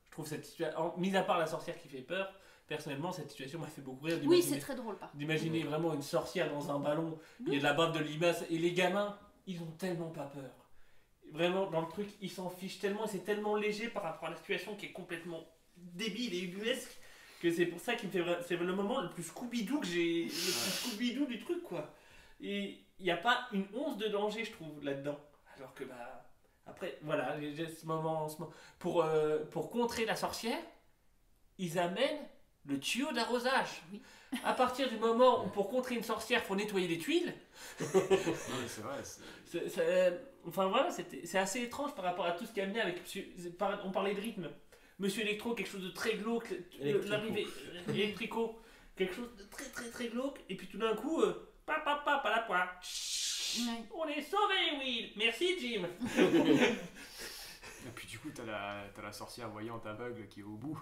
Speaker 2: Je trouve cette situation... Mis à part la sorcière qui fait peur... Personnellement, cette situation m'a fait beaucoup rire.
Speaker 3: Oui, c'est très drôle, par contre.
Speaker 2: D'imaginer vraiment une sorcière dans un ballon, il y a de la bave de limace, et les gamins, ils ont tellement pas peur. Vraiment, dans le truc, ils s'en fichent tellement, et c'est tellement léger par rapport à la situation qui est complètement débile et ubuesque, que c'est pour ça qu'il me fait... C'est le moment le plus Scooby-Doo que j'ai... Le plus Scooby-Doo du truc, quoi. Et il n'y a pas une once de danger, je trouve, là-dedans. Alors que, après, voilà, j'ai ce moment... Pour contrer la sorcière, ils amènent le tuyau d'arrosage. Oui. À partir du moment où pour contrer une sorcière, il faut nettoyer les tuiles.
Speaker 4: Non, mais c'est vrai.
Speaker 2: Enfin voilà, c'est assez étrange par rapport à tout ce qui a amené avec... On parlait de rythme. Monsieur Electro, quelque chose de très glauque. L'arrivée électrico, quelque chose de très très très glauque. Et puis tout d'un coup, pas la poire. On est sauvés, Will. Merci, Jim.
Speaker 4: Et puis du coup, t'as la sorcière voyante aveugle qui est au bout.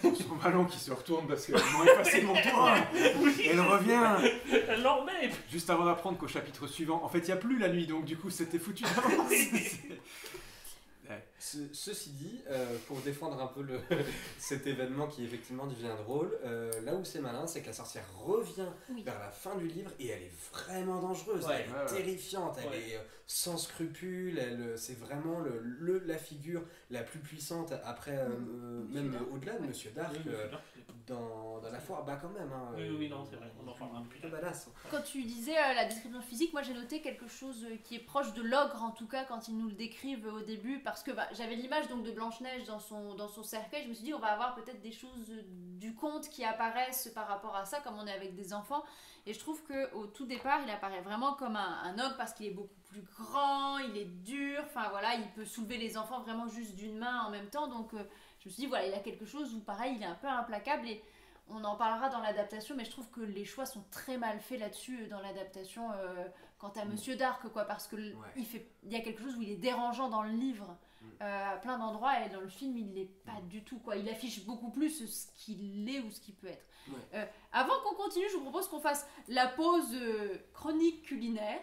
Speaker 4: Son ballon qui se retourne parce qu'elle m'a effacé mon toit. Elle revient.
Speaker 2: Elle l'en remet.
Speaker 4: Juste avant d'apprendre qu'au chapitre suivant, en fait, il n'y a plus la nuit, donc du coup, c'était foutu d'avance.
Speaker 5: Ceci dit, pour défendre un peu cet événement qui effectivement devient drôle, là où c'est malin, c'est que la sorcière revient vers la fin du livre et elle est vraiment dangereuse, elle est terrifiante, elle est sans scrupules, c'est vraiment la figure la plus puissante après, même au-delà de Monsieur Dark, dans la foire, quand même. Hein,
Speaker 2: oui, non, c'est vrai, on en parlera plus tard.
Speaker 5: Badass.
Speaker 3: Quand tu disais la description physique, moi j'ai noté quelque chose qui est proche de l'ogre, en tout cas, quand ils nous le décrivent au début, parce que j'avais l'image donc de Blanche-Neige dans son cercueil, je me suis dit on va avoir peut-être des choses du conte qui apparaissent par rapport à ça, comme on est avec des enfants, et je trouve qu'au tout départ il apparaît vraiment comme un ogre parce qu'il est beaucoup plus grand, il est dur, enfin voilà, il peut soulever les enfants vraiment juste d'une main en même temps, donc je me suis dit voilà, il a quelque chose où pareil il est un peu implacable, et on en parlera dans l'adaptation, mais je trouve que les choix sont très mal faits là-dessus dans l'adaptation quant à Monsieur Dark, quoi, parce que il y a quelque chose où il est dérangeant dans le livre à plein d'endroits, et dans le film il l'est pas du tout, quoi. Il affiche beaucoup plus ce qu'il est ou ce qu'il peut être. Avant qu'on continue, je vous propose qu'on fasse la pause chronique culinaire.